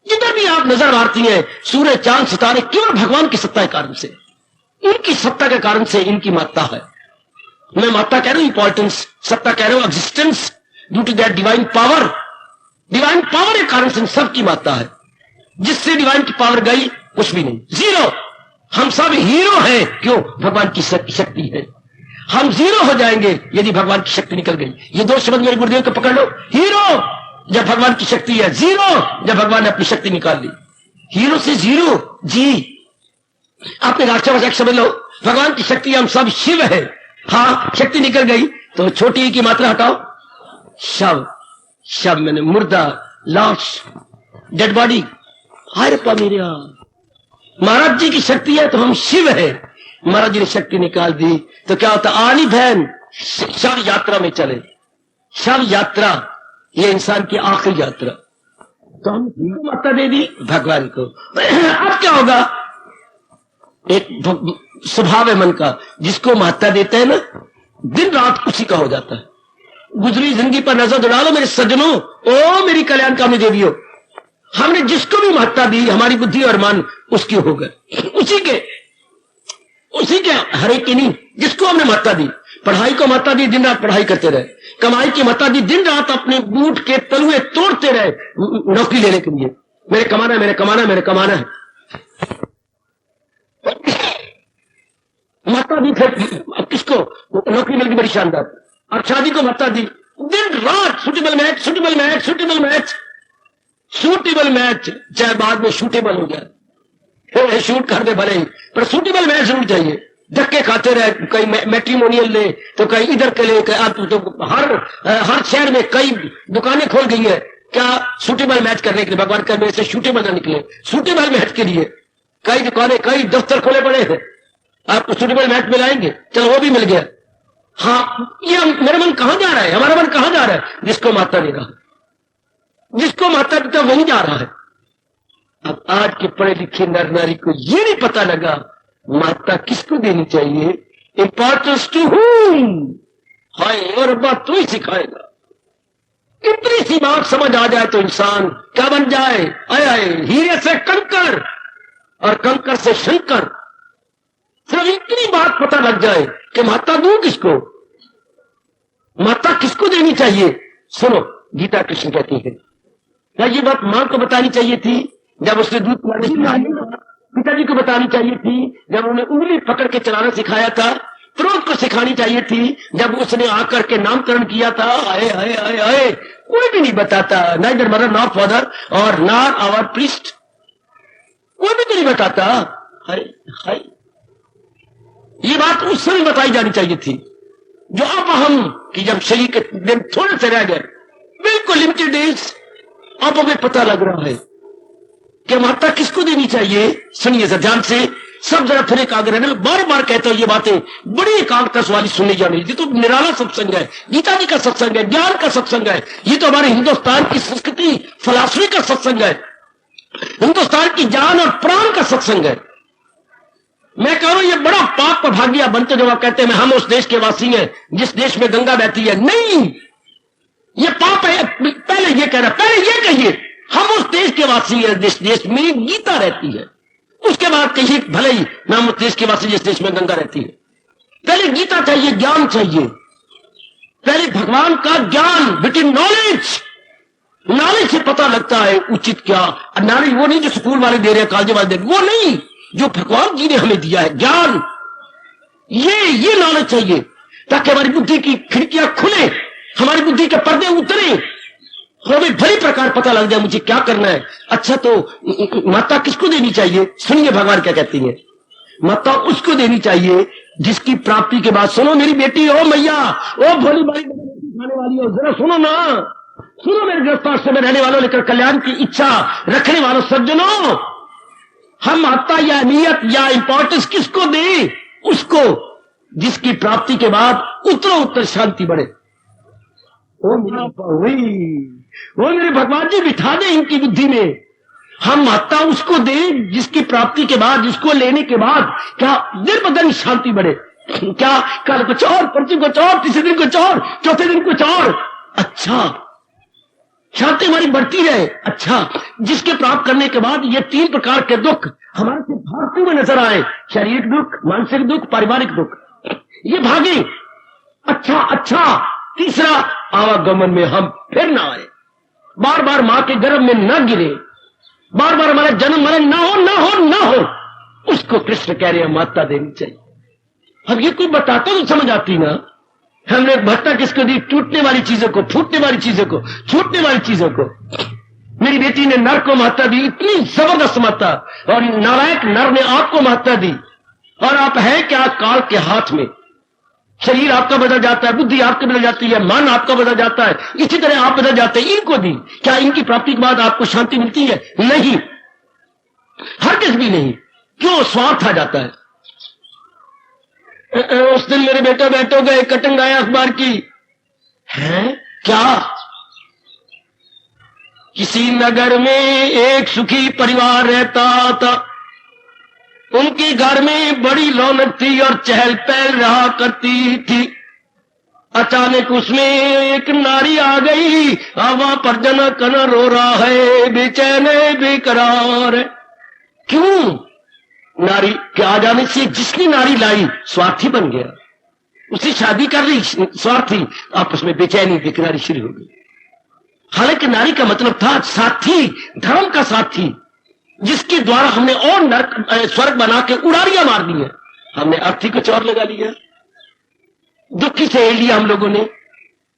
जिधर भी आप नजर मारती हैं, सूर्य चांद सितारे, केवल भगवान की सत्ता के कारण से, उनकी सत्ता के कारण से इनकी महत्ता है। मैं महत्ता कह रहा हूं इंपॉर्टेंस, सत्ता कह रहा हूं existence, due to that divine power. Divine power के कारण से सबकी महत्ता है। जिससे डिवाइन की पावर गई कुछ भी नहीं, जीरो। हम सब हीरो हैं, क्यों? भगवान की शक्ति है। हम जीरो हो जाएंगे यदि भगवान की शक्ति निकल गई। ये दो शब्द मेरे गुरुदेव को पकड़ लो, हीरो जब भगवान की शक्ति है, जीरो जब भगवान ने अपनी शक्ति निकाल ली। हीरो से जीरो जी, आपने राष्ट्रभाषा समझ लो, भगवान की शक्ति हम सब शिव है। हाँ, शक्ति निकल गई तो छोटी की मात्रा हटाओ, शव, शव मैंने मुर्दा, लाश, डेड बॉडी। हाय पा मेरे, महाराज जी की शक्ति है तो हम शिव है। महाराज जी ने शक्ति निकाल दी तो क्या होता? आनी बहन शव यात्रा में चले। शव यात्रा ये इंसान की आखिरी यात्रा। तो हम किसको माता दे दी? भगवान को। अब क्या होगा? एक स्वभाव है मन का, जिसको माता देते हैं ना, दिन रात उसी का हो जाता है। गुजरी जिंदगी पर नजर दौड़ा लो मेरे सज्जनों, ओ मेरी कल्याणकामी देवियों, हमने जिसको भी महत्ता दी, हमारी बुद्धि और मन उसकी हो गए, उसी के हर एक की नहीं। जिसको हमने महत्ता दी, पढ़ाई को महत्ता दी, दिन रात पढ़ाई करते रहे, कमाई की महत्ता दी, दिन रात अपने बूट के तलुए तोड़ते रहे नौकरी लेने के लिए, मेरे कमाना, मेरे कमाना, मेरे कमाना है। महत्ता दी, फिर किसको? नौकरी मिल गई बड़ी शानदार, और शादी को महत्ता दी, दिन रात suitable match, suitable match, suitable match, suitable match, चाहे बाद में शूटेबल हो गया, शूट कर दे भले ही, पर सूटेबल मैच जरूर चाहिए। धक्के खाते रहे, कहीं मैट्रिमोनियल ले तो कहीं इधर के ले, तो हर शहर में कई दुकानें खोल गई है क्या? सूटेबल मैच करने के लिए। भगवान करने से शूटेबल ना निकले, सूटेबल मैच के लिए कई दुकानें, कई दफ्तर खोले पड़े हैं, आपको सूटेबल मैच मिलाएंगे। चलो वो भी मिल गया। हाँ, ये मेरा मन कहां जा रहा है? हमारा मन कहां जा रहा है? जिसको माता दे रहा, जिसको माता पिता वहीं जा रहा है। अब आज के पढ़े लिखे नर नारी को ये नहीं पता लगा माता किसको देनी चाहिए, इंपॉर्टेंस टू हूम। हाय, और बात तू ही सिखाएगा। इतनी सी बात समझ आ जाए तो इंसान क्या बन जाए? आए आए, हीरे से कंकर और कंकर से शंकर। सिर्फ इतनी बात पता लग जाए कि माता दूं किसको, माता किसको देनी चाहिए। सुनो, गीता कृष्ण कहती है, क्या ये बात मां को बतानी चाहिए थी जब उसने दूध पिलाने, पिताजी को बतानी चाहिए थी जब उन्हें उंगली पकड़ के चलाना सिखाया था, क्रोध को सिखानी चाहिए थी जब उसने आकर के नामकरण किया था। आए आए आए आए, कोई भी नहीं बताता, नाइदर मदर नॉर फादर और नॉर आवर प्रीस्ट, कोई भी तो नहीं बताता। हाय हाय, ये बात उस समय बताई जानी चाहिए थी। जो अब हम कि जब शरीर के दिन थोड़े से रह गए, बिल्कुल लिमिटेड एज, अब हमें पता लग रहा है कि माता किसको देनी चाहिए। सुनिए सर ध्यान से, सब जरा फिर एक आग्रह है, बार बार कहता हूं ये बातें बड़ी एकांत वाली सुननी जानी। ये तो निराला सत्संग है, गीता जी का सत्संग है, ज्ञान का सत्संग है। ये तो हमारे हिंदुस्तान की संस्कृति फिलॉसफी का सत्संग है, हिंदुस्तान की जान और प्राण का सत्संग है। मैं कह रहा हूं ये बड़ा पाप पर भागिया बनते जब आप कहते हैं हम उस देश के वासी हैं जिस देश में गंगा बहती है। नहीं, ये पाप है। पहले ये कह रहा, पहले ये कहिए हम उस देश के वासी हैं जिस देश में गीता रहती है। उसके बाद कहिए भले ही नाम उस देश के वासी जिस देश में गंगा रहती है। पहले गीता चाहिए, ज्ञान चाहिए, पहले भगवान का ज्ञान, बिटवीन नॉलेज। नॉलेज से पता लगता है उचित क्या। नॉलेज वो नहीं जो स्कूल वाले दे रहे हैं, कॉलेज वाले दे रहे हैं, वो नहीं, जो भगवान जी ने हमें दिया है ज्ञान, ये नॉलेज चाहिए ताकि हमारी बुद्धि की खिड़कियां खुले, हमारी बुद्धि के पर्दे उतरे, हमें भली प्रकार पता लग जाए मुझे क्या करना है। अच्छा, तो माता किसको देनी चाहिए? सुनिए भगवान क्या कहती है, माता उसको देनी चाहिए जिसकी प्राप्ति के बाद, सुनो मेरी बेटी, ओ मैया, ओ भोली भाली खाने वाली हो, जरा सुनो ना, सुनो मेरे गिरफ्तार से में रहने वालों, लेकर कल्याण की इच्छा रखने वालों सज्जनों, हम माता या अहमियत या इंपॉर्टेंस किसको दे? उसको जिसकी प्राप्ति के बाद उत्तरों उत्तर शांति बढ़े। ओ मेरे भगवान जी, बिठा दे इनकी बुद्धि में, हम माता उसको दे जिसकी प्राप्ति के बाद, जिसको लेने के बाद क्या दिन ब दिन शांति बढ़े। क्या कल कुछ और, परसों कुछ और, तीसरे दिन कुछ और, चौथे दिन कुछ और। अच्छा, शांति हमारी बढ़ती रहे। अच्छा, जिसके प्राप्त करने के बाद ये 3 प्रकार के दुख हमारे से भागते हुए नजर आए, शारीरिक दुख, मानसिक दुख, पारिवारिक दुख, ये भागे। अच्छा अच्छा, तीसरा, आवागमन में हम फिर ना आए, बार बार मां के गर्भ में न गिरे, बार बार हमारा जन्म मरण ना हो ना हो ना हो, उसको कृष्ण कह रहे हैं माता देनी चाहिए। अब ये कोई बताता तो समझ आती ना। हमने भत्ता किसको दी? टूटने वाली चीजों को, फूटने वाली चीजों को, छूटने वाली चीजों को। मेरी बेटी ने नर को महत्ता दी, इतनी जबरदस्त महत्ता, और नालायक नर ने आपको महत्ता दी। और आप है क्या? काल के हाथ में। शरीर आपका बदल जाता है, बुद्धि आपकी बदल जाती है, मन आपका बदल जाता है, इसी तरह आप बदल जाते हैं। इनको दी, क्या इनकी प्राप्ति के बाद आपको शांति मिलती है? नहीं, हरगिज़ भी नहीं। क्यों? स्वार्थ आ जाता है। उस दिन मेरे बेटा बैठो गए, कटिंग आया अखबार की है क्या? किसी नगर में एक सुखी परिवार रहता था। उनके घर में बड़ी रौनक थी और चहल पहल रहा करती थी। अचानक उसमें एक नारी आ गई। वहां पर जना कना रो रहा है, बेचैन है, बेकरार है। क्यों? नारी के आ जाने से जिसकी नारी लाई स्वार्थी बन गया, उसे शादी कर ली स्वार्थी, आपस में बेचैनी बेकरारी शुरू हो गई। हालांकि नारी का मतलब था साथी, धर्म का साथी, जिसके द्वारा हमने और नरक स्वर्ग बना के उड़ारियां मार दी है। हमने अर्थी कुछ और लगा लिया, दुखी से हेल लिया हम लोगों ने,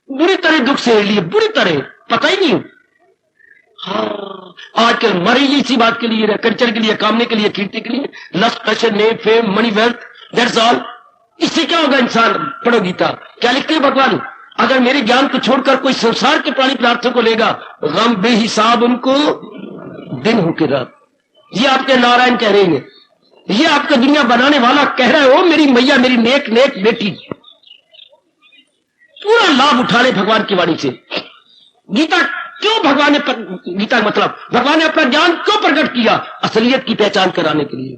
बुरी तरह दुख से हेल लिया, बुरी तरह, पता ही नहीं। हाँ, आजकल मरे इसी बात के लिए, कल्चर के लिए, कामने के लिए, कीर्ति के लिए, lust, passion, name, fame, money, wealth, that's all. इससे क्या होगा? इंसान, पढ़ो गीता, क्या लिखते हैं भगवान? अगर मेरे ज्ञान को छोड़कर कोई संसार के प्राणी पदार्थों को लेगा, गम बेहिसाब उनको दिन हो के रात। ये आपके नारायण कह रहे हैं, ये आपका दुनिया बनाने वाला कह रहा है, ओ मेरी मैया, मेरी नेक नेक बेटी, पूरा लाभ उठा ले भगवान की वाणी से। गीता क्यों भगवान ने, गीता का मतलब भगवान ने अपना ज्ञान क्यों प्रकट किया? असलियत की पहचान कराने के लिए,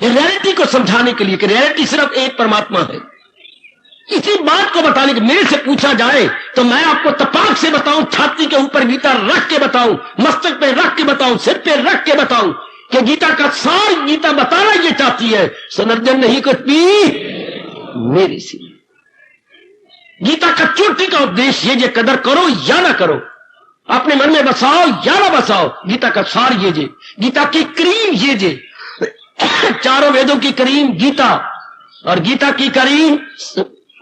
रियलिटी को समझाने के लिए कि रियलिटी सिर्फ एक परमात्मा है। इसी बात को बताने के, मेरे से पूछा जाए तो मैं आपको तपाक से बताऊं, छाती के ऊपर गीता रख के बताऊं, मस्तक पे रख के बताऊं, सिर पे रख के बताऊं कि गीता का सार गीता बताना ये चाहती है, सनर्जन नहीं कुछ भी मेरे से। गीता का चोटी का उपदेश ये कदर करो या ना करो, अपने मन में बसाओ या ना बसाओ, गीता का सार ये जे, गीता की क्रीम ये जे, चारों वेदों की करीम गीता, और गीता की करीम,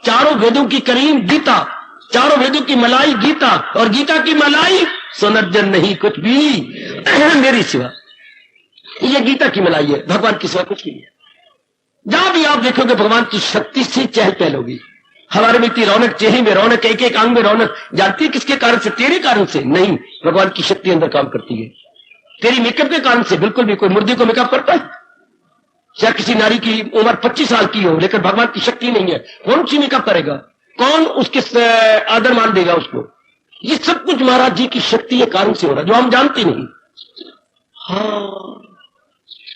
चारों वेदों की करीम गीता, चारों वेदों की मलाई गीता, और गीता की मलाई सनर्जन नहीं कुछ भी मेरी सिवा। ये गीता की मलाई है, भगवान की सिवा कुछ नहीं है। जहां भी आप देखोगे भगवान की शक्ति से चहल पहल होगी। हमारे में इतनी रौनक, चेहरे में रौनक, एक एक अंग में रौनक, जानती है किसके कारण से? तेरे कारण से नहीं, भगवान की शक्ति अंदर काम करती है। तेरी मेकअप के कारण से बिल्कुल भी। कोई मुर्दे को मेकअप करता है? चाहे किसी नारी की उम्र 25 साल की हो, लेकिन भगवान की शक्ति नहीं है, कौन सी मेकअप करेगा? कौन उसके आदर मान देगा उसको? ये सब कुछ महाराज जी की शक्ति के कारण से हो रहा है, जो हम जानते नहीं। हाँ,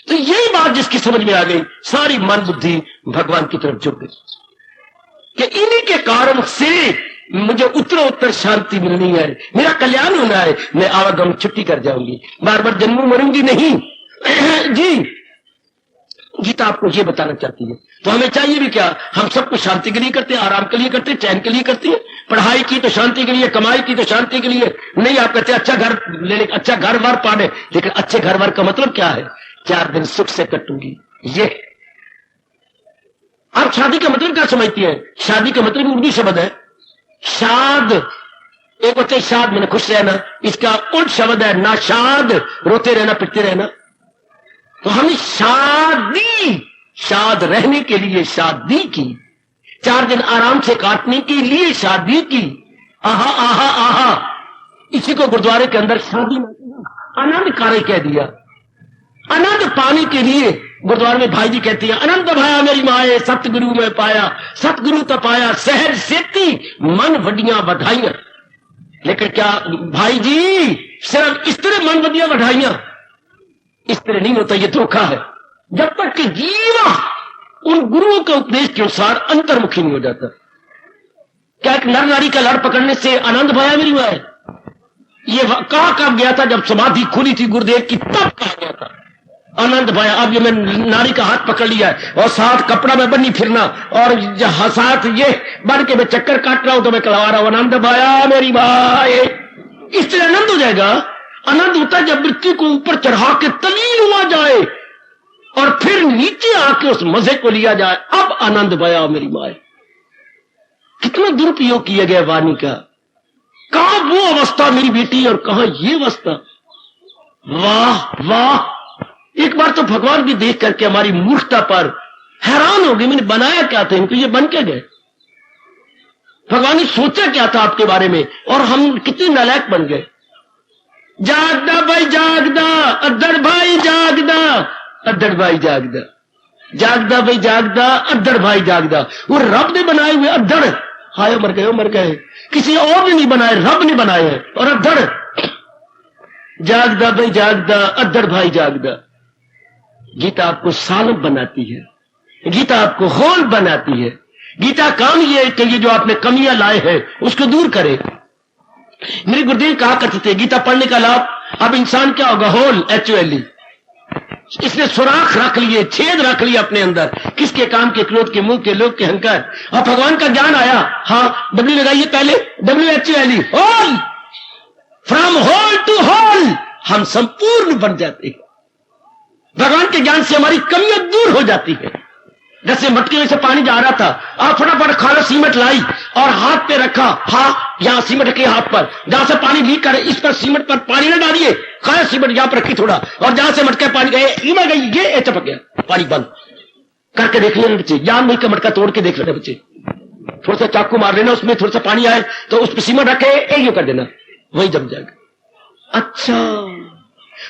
तो यही बात जिसकी समझ में आ गई, सारी मन बुद्धि भगवान की तरफ झुक गई कि इन्हीं के कारण से मुझे उत्तरोत्तर शांति मिलनी है, मेरा कल्याण होना है, मैं आवागम छुट्टी कर जाऊंगी, बार बार जन्म मरूंगी नहीं। जी, गीता आपको ये बताना चाहती है। तो हमें चाहिए भी क्या? हम सब कुछ शांति के लिए करते हैं, आराम के लिए करते हैं, चैन के लिए करते हैं। पढ़ाई की तो शांति के लिए, कमाई की तो शांति के लिए नहीं। आप कहते हैं अच्छा घर ले ले, अच्छा घर वार पाने, लेकिन अच्छे घर वार का मतलब क्या है? 4 दिन सुख से कटूंगी, ये। आप शादी का मतलब क्या समझती है? शादी का मतलब उर्दू शब्द है शाद। एक होते शाद मैंने खुश रहना, इसका उल्ट शब्द है नाशाद, रोते रहना, पिटते रहना। तो हमने शादी, शाद रहने के लिए शादी की, 4 दिन आराम से काटने के लिए शादी की। आहा आहा आहा, इसी को गुरुद्वारे के अंदर शादी आनंद कार्य कह दिया। आनंद पाने के लिए गुरुद्वारे में भाई जी कहती है, आनंद भाया मेरी माए सतगुरु में पाया, सतगुरु तो पाया सहज सेती मन वडियां बधाइयां। लेकिन क्या भाई जी, सिर्फ इस तरह मन वडियां बधाइयां? इस तरह नहीं होता, ये धोखा है। जब तक कि जीवा उन गुरुओं के उपदेश के अनुसार अंतर्मुखी नहीं हो जाता। क्या एक नर नारी का लड़ पकड़ने से आनंद भाया मेरी माए? ये कहा गया था जब समाधि खुली थी गुरुदेव की, तब कहा गया था आनंद भाया। अब ये मैं नारी का हाथ पकड़ लिया है और साथ कपड़ा में बनी फिरना, और साथ ये बन के मैं चक्कर काट रहा हूं तो मैं कहवा रहा हूं आनंद भाया मेरी माए। इस तरह आनंद हो जाएगा। आनंद होता है जब मृत्यु को ऊपर चढ़ा के तलीन हुआ जाए और फिर नीचे आके उस मजे को लिया जाए, अब आनंद भया मेरी माए। कितना दुरुपयोग किया गया वाणी का। कहां वो अवस्था मेरी बेटी और कहां ये अवस्था। वाह वाह। एक बार तो भगवान भी देख करके हमारी मूर्खता पर हैरान हो गई। मैंने बनाया क्या था इनको, ये बन के गए। भगवान ने सोचा क्या था आपके बारे में, और हम कितने नालायक बन गए। जागदा भाई जागदा, अद्दड़ भाई जागदा, अद्दड़ भाई जागदा, जागदा भाई जागदा, अद्दड़ भाई जागदा। वो रब ने बनाए हुए अद्दड़, हाय मर गए मर गए। किसी और ने नहीं बनाए, रब ने बनाए हैं। और अद्दड़ जागदा भाई जागदा, अद्दर भाई जागदा। गीता आपको सालब बनाती है, गीता आपको होल बनाती है। गीता काम ये है कि ये जो आपने कमियां लाए हैं उसको दूर करे। मेरे गुरुदेव कहा करते थे गीता पढ़ने का लाभ, अब इंसान क्या होगा, होल HOLE। इसने सुराख रख लिए, छेद रख लिया अपने अंदर, किसके काम के, क्रोध के, मुंह के, लोग के, अहंकार। और भगवान का ज्ञान आया, हाँ W लगाइए पहले, WHOLE, whole, from whole to whole, हम संपूर्ण बन जाते हैं। भगवान के ज्ञान से हमारी कमियां दूर हो जाती है। जैसे मटके में से पानी जा रहा था, आप फटाफट खाना सीमेंट लाई और हाथ पे रखा, हाँ यहां सीमेंट के हाथ पर, जहां से पानी लीक करे इस पर सीमेंट पर पानी न डालिए, खाया सीमेंट यहां पर रखी थोड़ा, और जहां से मटका पानी गए इमा गई, ये चपक गया, पानी बंद करके देख लेना बच्चे, जान नहीं का मटका तोड़ के देख लेना बच्चे, थोड़ा सा चाकू मार लेना, उसमें थोड़ा सा पानी आए तो उस पर सीमेंट रखे यूं कर देना, वही जम जाएगा। अच्छा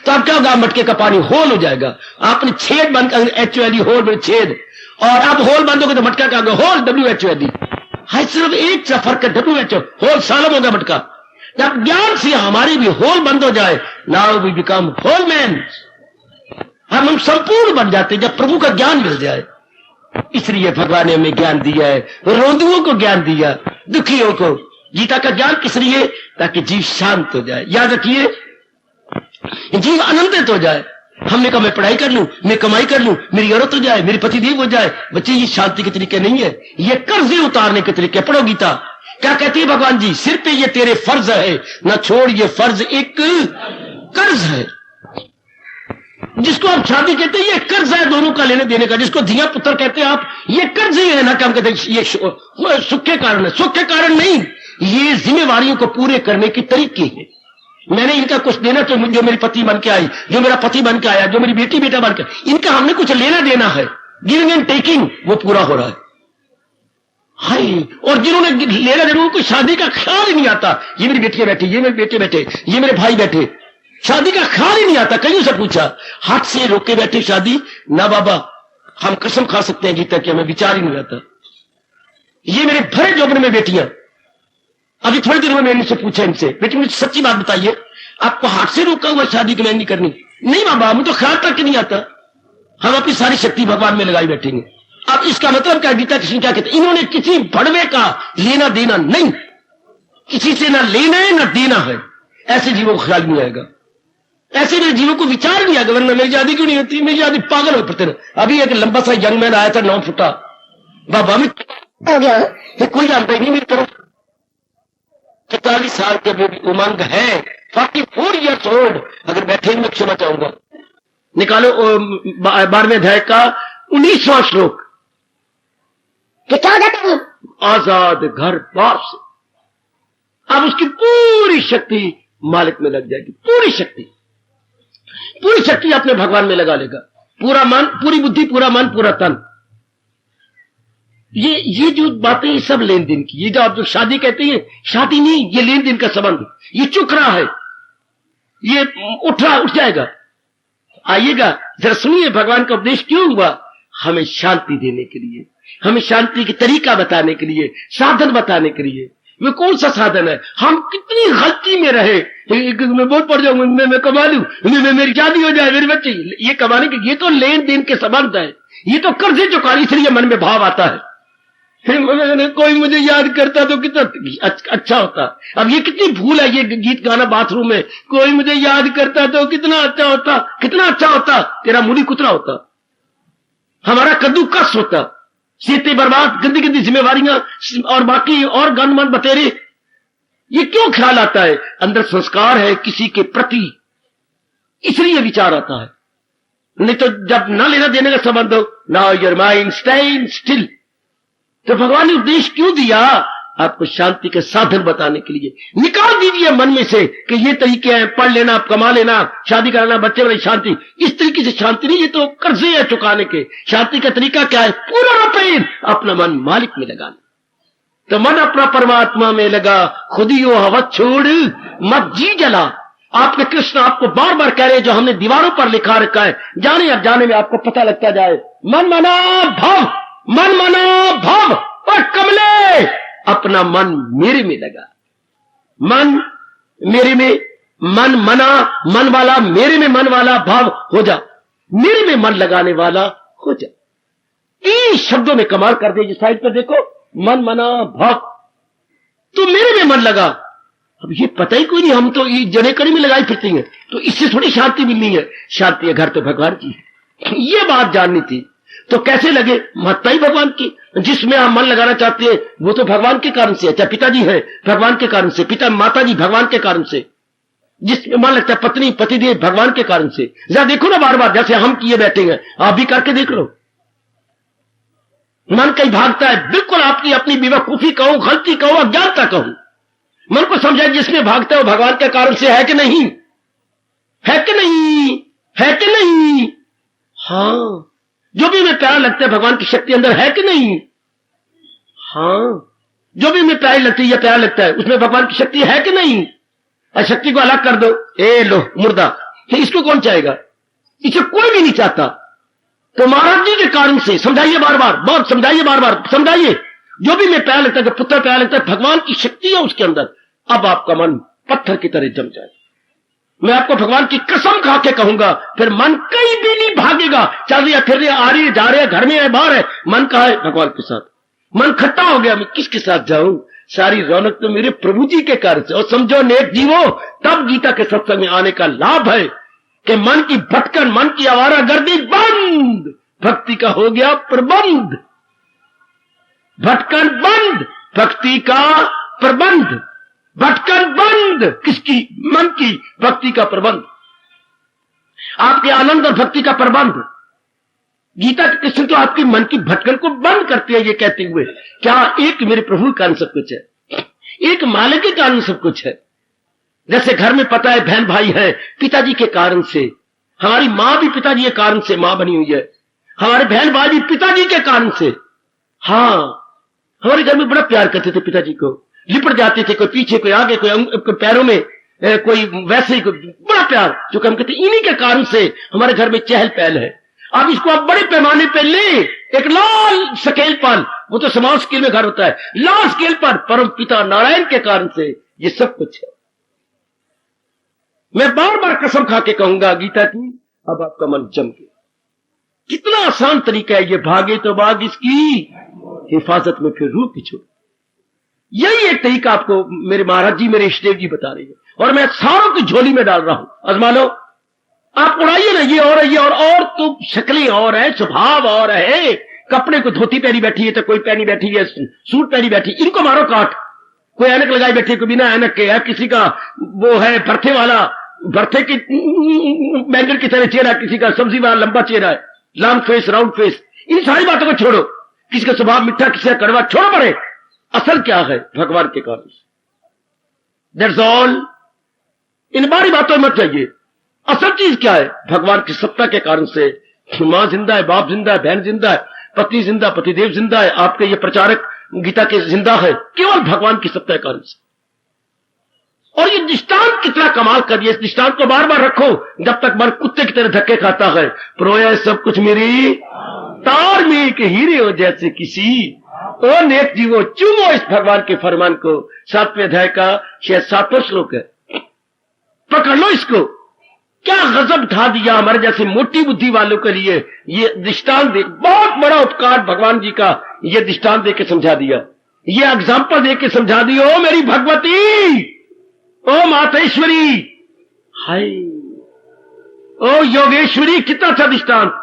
तो अब क्या होगा, मटके का पानी होल हो जाएगा। आपने छेद बंद कर, HOLE होल में छेद, और अब होल बंद होगा तो मटका का होल WHOLE। हाय सिर्फ एक सा फर्क है, WHO होल सालब होगा मटका। जब ज्ञान से हमारी भी होल बंद हो जाए, now we become whole man, हम संपूर्ण बन जाते जब प्रभु का ज्ञान मिल जाए। इसलिए भगवान ने हमें ज्ञान दिया है, रोंदुओं को ज्ञान दिया, दुखियों को। गीता का ज्ञान किस लिए, ताकि जीव शांत हो जाए। याद रखिए, जीव आनंदित हो जाए। हमने कहा मैं पढ़ाई कर लूं, मैं कमाई कर लूं, मेरी औरत हो जाए, मेरी पति देव हो जाए। बच्चे ये शांति के तरीके नहीं है, ये कर्जे उतारने के तरीके। पढ़ो गीता, क्या कहती है भगवान जी, सिर पे ये तेरे फर्ज है, ना छोड़ ये फर्ज एक कर्ज है। जिसको आप शादी कहते हैं ये कर्ज है दोनों का लेने देने का। जिसको धिया पुत्र कहते हैं आप, ये कर्ज ही है ना, क्या हम कहते हैं ये सुख के कारण है। सुख के कारण नहीं, ये जिम्मेवारियों को पूरे करने की तरीके है। मैंने इनका कुछ देना, तो जो मेरी पति बन के आई, जो मेरा पति बन के आया, जो मेरी बेटी बेटा बन के, इनका हमने कुछ लेना देना है, गिविंग एंड टेकिंग, वो पूरा हो रहा है। हाय, और जिन्होंने लेना देना उनको शादी का ख्याल ही नहीं आता। ये मेरी बेटियां बैठी, ये मेरे बेटे बैठे, ये मेरे भाई बैठे, शादी का ख्याल ही नहीं आता। कईयों से पूछा, हाथ से रोक के बैठे शादी ना बाबा, हम कसम खा सकते हैं गीता की, हमें विचार ही नहीं आता। ये मेरे भरे जोबन में बेटियां, अभी थोड़ी देर में मैंने इनसे पूछा, इनसे बेटी मुझे सच्ची बात बताइए, आपको हाथ से रोका हुआ शादी की मैं नहीं करनी? नहीं बाबा, मुझे तो ख्याल तक नहीं आता। हम अपनी सारी शक्ति भगवान में लगाई बैठेंगे। अब इसका मतलब क्या, गीता किसी क्या कहते, इन्होंने किसी भड़वे का लेना देना नहीं, किसी से ना लेना है ना देना है। ऐसे जीवों को ख्याल नहीं आएगा, ऐसे मेरे जीवों को विचार नहीं आएगा। वरना मेरी शादी क्यों नहीं होती, मेरी शादी पागल हो पड़ते ना। अभी एक लंबा सा यंग मैन आया था, 9 फुटा, बाबा में हो गया, कोई जानता ही नहीं मेरी तरफ। 44 साल के भी उमंग है, 44 ईयर्स ओल्ड, अगर बैठे मैं क्षमा चाहूंगा। निकालो 12वें अध्याय का 19वां श्लोक, कि क्या होता है, आजाद घर बार से। अब उसकी पूरी शक्ति मालिक में लग जाएगी, पूरी शक्ति अपने भगवान में लगा लेगा। पूरा मन, पूरी बुद्धि, पूरा मन, पूरा तन। ये जो बातें, ये सब लेन देन की। ये जो आप जो शादी कहते हैं, शादी नहीं, ये लेन देन का संबंध। ये चुक रहा है, ये उठ जाएगा। आइएगा जरा सुनिए, भगवान का उपदेश क्यों हुआ, हमें शांति देने के लिए, हमें शांति की तरीका बताने के लिए, साधन बताने के लिए। वे कौन सा साधन है, हम कितनी गलती में रहे, मैं बहुत पड़ जाऊंगा, मैं कमा लूं, मेरी शादी हो जाए, मेरे बच्चे, ये कमाने के, ये तो लेन देन के संबंध है, ये तो कर्जे चुका, इसलिए मन में भाव आता है, कोई मुझे याद करता तो कितना अच्छा होता। अब ये कितनी भूल है, ये गीत गाना बाथरूम में, कोई मुझे याद करता तो कितना अच्छा होता, कितना अच्छा होता, तेरा मूली कुतरा होता, हमारा कद्दू कस होता, सीते बर्बाद, गंदी गंदी जिम्मेवारियां और बाकी और गनमन बतेरे। ये क्यों ख्याल आता है, अंदर संस्कार है किसी के प्रति, इसलिए विचार आता है। नहीं तो जब ना लेना देने का संबंध हो, now your mind stand still. तो भगवान ने उपदेश क्यों दिया, आपको शांति के साधन बताने के लिए। निकाल दीजिए मन में से कि ये तरीके हैं, पढ़ लेना, कमा लेना, शादी कराना, बच्चे वाली शांति। इस तरीके से शांति नहीं, ये तो कर्जे है चुकाने के। शांति का तरीका क्या है, पूरा प्रेम अपना मन मालिक में लगाना। तो मन अपना परमात्मा में लगा, खुद ही हो हवस छोड़ मत जी जला। आपके कृष्ण आपको बार बार कह रहे, जो हमने दीवारों पर लिखा रखा है, जाने अब जाने में आपको पता लगता जाए। मन मना भव, मन मना भव, और कमले अपना मन मेरे में लगा। मन मेरे में, मन मना, मन वाला, मेरे में मन वाला भाव हो जा, मेरे में मन लगाने वाला हो जा। इन शब्दों में कमाल कर दे। साइड पर देखो, मन मना भाव, तो मेरे में मन लगा। अब ये पता ही कोई नहीं, हम तो ये जड़े कड़ी में लगाई फिरती हैं, तो इससे थोड़ी शांति मिलनी है। शांति है घर तो भगवान की है, ये बात जाननी थी। तो कैसे लगे? महत्ता ही भगवान की। जिसमें आप मन लगाना चाहते हैं वो तो भगवान के कारण से है। चाहे पिताजी है भगवान के कारण से, पिता माता जी भगवान के कारण से, जिसमें मन लगता है पत्नी पतिदेव भगवान के कारण से। जरा देखो ना, बार बार जैसे हम किए बैठे हैं, आप भी करके देख लो। मन कहीं भागता है, बिल्कुल आपकी अपनी बेवकूफी कहो, गलती कहो, अज्ञानता कहो, मन को समझाए जिसमें भागता है वो भगवान के कारण से है कि नहीं, है कि नहीं, है कि नहीं। हाँ, जो भी हमें प्यारा लगता है भगवान की शक्ति अंदर है कि नहीं। हाँ, जो भी हमें प्यारी लगती है या प्यारा लगता है उसमें भगवान की शक्ति है कि नहीं। शक्ति को अलग कर दो, ए लो मुर्दा, इसको कौन चाहेगा? इसे कोई भी नहीं चाहता। तो महाराज जी के कारण से समझाइए बार बार, बहुत समझाइए, बार बार समझाइए। जो भी मैं प्यार लगता है, पुत्र प्यार लगता है, भगवान की शक्ति है उसके अंदर। अब आपका मन पत्थर की तरह जम जाए। मैं आपको भगवान की कसम खा के कहूंगा, फिर मन कहीं भी नहीं भागेगा। चल रही है, फिर रही है, आ रही है, जा रहे हैं, घर में है, बाहर है, मन कहा है भगवान के साथ। मन खट्टा हो गया, मैं किसके साथ जाऊं? सारी रौनक तो मेरे प्रभु जी के कारण से। और समझो नेक जीवो, तब गीता के सत्संग में आने का लाभ है कि मन की भटकन, मन की आवारागर्दी बंद, भक्ति का हो गया प्रबंध। भटकन बंद, भक्ति का प्रबंध। भटकन बंद, किसकी? मन की। भक्ति का प्रबंध, आपके आनंद और भक्ति का प्रबंध। गीता के कृष्ण तो आपके मन की भटकन को बंद करते हैं, ये कहते हुए क्या एक मेरे प्रभु के कारण सब कुछ है, एक मालिक के कारण सब कुछ है। जैसे घर में पता है बहन भाई है पिताजी के कारण से, हमारी मां भी पिताजी के कारण से मां बनी हुई है, हमारे बहन भाई भी पिताजी के कारण से। हाँ, हमारे घर में बड़ा प्यार करते थे पिताजी को, लिपट जाते थे, कोई पीछे कोई आगे, कोई पैरों में, कोई वैसे ही, बड़ा प्यार। जो हम कहते इन्हीं के कारण से हमारे घर में चहल पहल है। अब इसको आप बड़े पैमाने पे ले, एक लाल स्केल पर, वो तो समाज स्केल में घर होता है, लाल स्केल पर परम पिता नारायण के कारण से ये सब कुछ है। मैं बार बार कसम खा के कहूंगा गीता की, अब आपका मन जम गया। कितना आसान तरीका है ये, भागे तो भाग इसकी हिफाजत में फिर रूह की छोड़। यही एक तरीका आपको मेरे महाराज जी, मेरे इष्टदेव जी बता रहे हैं, और मैं सारों की झोली में डाल रहा हूं। आजमा लो, आप उड़ाइए ना, ये और ये और तो शक्लें और है, स्वभाव और है। कपड़े को धोती पहनी बैठी है तो कोई पहनी बैठी है सूट पहनी बैठी, इनको मारो काट। कोई ऐनक लगाई बैठी है, कोई बिना ऐनक के है, किसी का वो है भरथे वाला, भरथे की बैंगन की तरह चेहरा, किसी का सब्जी वाला लंबा चेहरा है, लॉन्ग फेस, राउंड फेस। इन सारी बातों को छोड़ो, किसी का स्वभाव मीठा, किसी का कड़वा, छोड़ो पड़े। असल क्या है? भगवान के कारण। That's all. इन बारी बातों में मत जाइए। असल चीज क्या है? भगवान की सत्ता के कारण से। मां जिंदा है, बाप जिंदा है, बहन जिंदा है, पत्नी जिंदा, पतिदेव जिंदा है, आपके ये प्रचारक गीता के जिंदा है, केवल भगवान की सत्ता के कारण से। और ये दृष्टांत कितना कमाल कर दिया। इस दृष्टांत को बार बार रखो जब तक मन कुत्ते की तरह धक्के खाता है। प्रोया सब कुछ मेरी तार में के हीरे हो जैसे किसी। ओ नेक जीवो, चूमो इस भगवान के फरमान को। 7वें अध्याय का शायद 7वां श्लोक है, पकड़ लो इसको। क्या गजब ढा दिया हमारे जैसे मोटी बुद्धि वालों के लिए ये दृष्टांत दे। बहुत बड़ा उपकार भगवान जी का, ये दृष्टांत दे के समझा दिया, ये एग्जाम्पल दे के समझा दिया। ओ मेरी भगवती, ओ मातेश्वरी, हाय, ओ योगेश्वरी, कितना अच्छा दृष्टांत,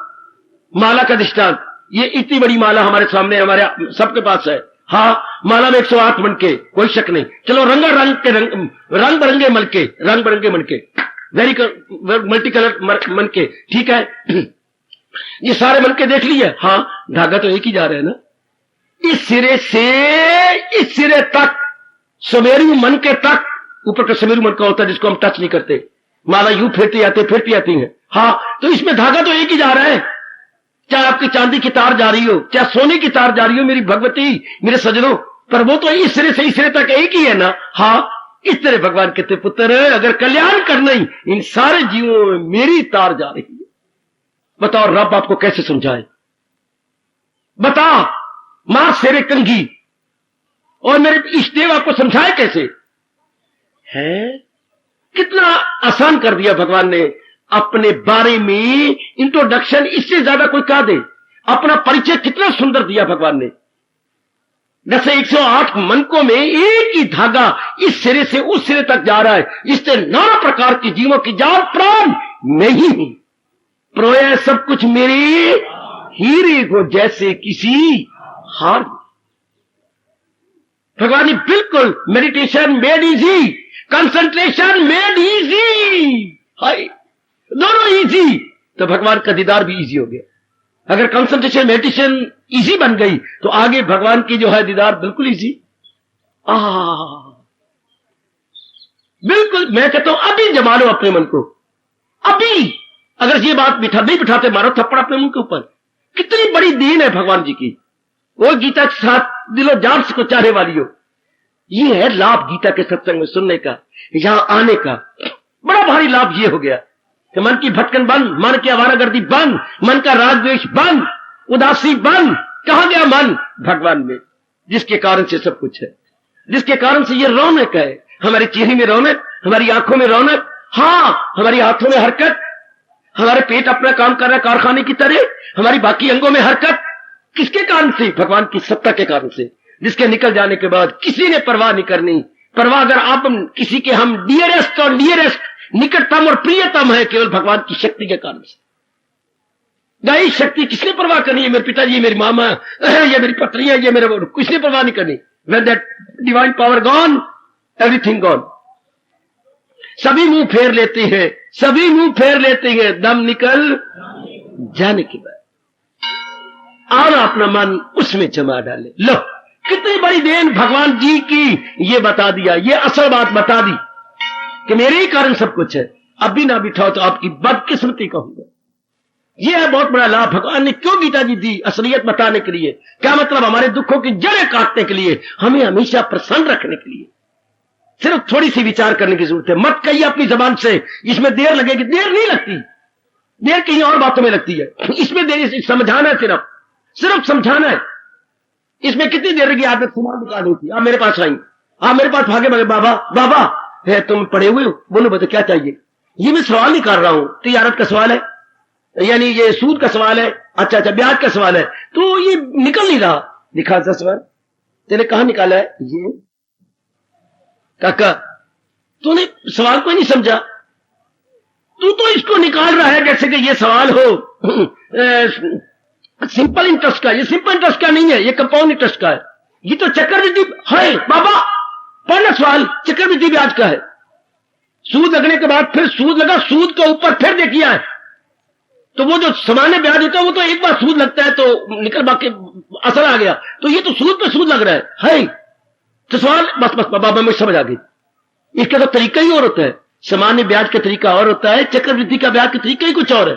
माला का दृष्टांत। ये इतनी बड़ी माला हमारे सामने, हमारे सबके पास है। हाँ, माला में 108 मनके, कोई शक नहीं। चलो रंग बिरंगे मनके, रंग बिरंगे मनके, वेरी मल्टी कलर मनके, ठीक है। ये सारे मनके देख लिए। हाँ, धागा तो एक ही जा रहा है ना, इस सिरे से इस सिरे तक, समेरू मनके तक। ऊपर का समेरू मनका होता है जिसको हम टच नहीं करते, माला यूं फेरती आती है। हाँ, तो इसमें धागा तो एक ही जा रहा है। चाहे आपकी चांदी की तार जा रही हो, चाहे सोने की तार जा रही हो, मेरी भगवती, मेरे सजनों, पर वो तो इस सिरे से इस सिरे तक एक ही है ना। हाँ, इस तरह भगवान कहते पुत्र, अगर कल्याण करना ही, इन सारे जीवों में मेरी तार जा रही है। बताओ रब आपको कैसे समझाए? बता, मां शेरे कंघी, और मेरे इष्टदेव आपको समझाए कैसे? है कितना आसान कर दिया भगवान ने अपने बारे में इंट्रोडक्शन, इससे ज्यादा कोई कहा दे। अपना परिचय कितना सुंदर दिया भगवान ने। जैसे 108 मनकों में एक ही धागा इस सिरे से उस सिरे तक जा रहा है, इससे नाना प्रकार की जीवों की जान प्राण नहीं हूं, प्रोय सब कुछ मेरे हीरे को जैसे किसी हार। भगवान ने बिल्कुल meditation made easy, concentration made easy, हाय दोनों इजी, तो भगवान का दीदार भी इजी हो गया। अगर कंसंट्रेशन मेडिटेशन इजी बन गई तो आगे भगवान की जो है दीदार बिल्कुल इजी। बिल्कुल, मैं कहता हूं अभी जमा लो अपने मन को, अभी अगर ये बात नहीं बिठाते मारो थप्पड़ अपने मुंह के ऊपर। कितनी बड़ी दीन है भगवान जी की, वो गीता के साथ दिलो जान से को चाहने वाली हो। ये है लाभ गीता के सत्संग में सुनने का, यहां आने का। बड़ा भारी लाभ ये हो गया कि मन की भटकन बंद, मन की आवारागर्दी बंद, मन का राग द्वेष बंद, उदासी बंद। कहां गया मन? भगवान में, जिसके कारण से सब कुछ है, जिसके कारण से ये रौनक है। हमारे चेहरे में रौनक, हमारी आंखों में रौनक, हां हमारी हाथों में हरकत, हमारे पेट अपना काम कर रहा है कारखाने की तरह, हमारी बाकी अंगों में हरकत। किसके कारण से? भगवान की सत्ता के कारण से, जिसके निकल जाने के बाद किसी ने परवाह नहीं करनी। परवाह अगर आप किसी के हम डियरेस्ट और नियरेस्ट, निकटतम और प्रियतम है, केवल भगवान की शक्ति के कारण से। गाय शक्ति किसने परवाह करनी है? मेरे पिताजी, मेरी मामा, ये मेरी पत्नी है, ये मेरे, किसने परवाह नहीं करनी। When that divine power gone, everything gone। सभी मुंह फेर लेते हैं, सभी मुंह फेर लेते हैं दम निकल जाने के बाद। और अपना मन उसमें जमा डाले। लो कितनी बड़ी देन भगवान जी की, ये बता दिया, ये असल बात बता दी कि मेरे ही कारण सब कुछ है। अब भी ना बिठाओ तो आपकी बदकिस्मती कहूंगा। यह है बहुत बड़ा लाभ भगवान ने क्यों गीता जी दी, असलियत बताने के लिए। क्या मतलब? हमारे दुखों की जड़ें काटने के लिए, हमें हमेशा प्रसन्न रखने के लिए। सिर्फ थोड़ी सी विचार करने की जरूरत है। मत कहिए अपनी जबान से इसमें देर लगेगी, देर नहीं लगती, देर कहीं और बातों में लगती है। इसमें देर समझाना है, सिर्फ समझाना है। इसमें कितनी देर लगी? आदत सामान निकालनी थी, आप मेरे पास आई, आप मेरे पास भागे भागे, बाबा बाबा है तुम पढ़े हुए हो, बोलो बता क्या चाहिए। ये मैं सवाल नहीं कर रहा हूं, तिजारत का सवाल है, यानी ये सूद का सवाल है, अच्छा अच्छा ब्याज का सवाल है, तो ये निकल नहीं रहा। दिखा सा सवाल तेरे कहां निकाला है? ये काका तूने सवाल को ही नहीं समझा, तू तो इसको निकाल रहा है जैसे कि ये सवाल हो सिंपल इंटरेस्ट का। ये सिंपल इंटरेस्ट का नहीं है, ये कंपाउंड इंटरेस्ट का है। ये तो चक्रवृद्धि है बाबा, पढ़ना सवाल चक्रवृद्धि ब्याज का है। सूद लगने के बाद फिर सूद लगा, सूद के ऊपर फिर देखिए है, तो वो जो सामान्य ब्याज होता है वो तो एक बार सूद लगता है तो निकल बाकी असर आ गया, तो ये तो सूद पे सूद लग रहा है। तो सवाल बस बस बाबा मुझे समझ आ गई। इसका तो तरीका ही और होता है, सामान्य ब्याज का तरीका और होता है, चक्रवृद्धि का ब्याज का तरीका ही कुछ और है।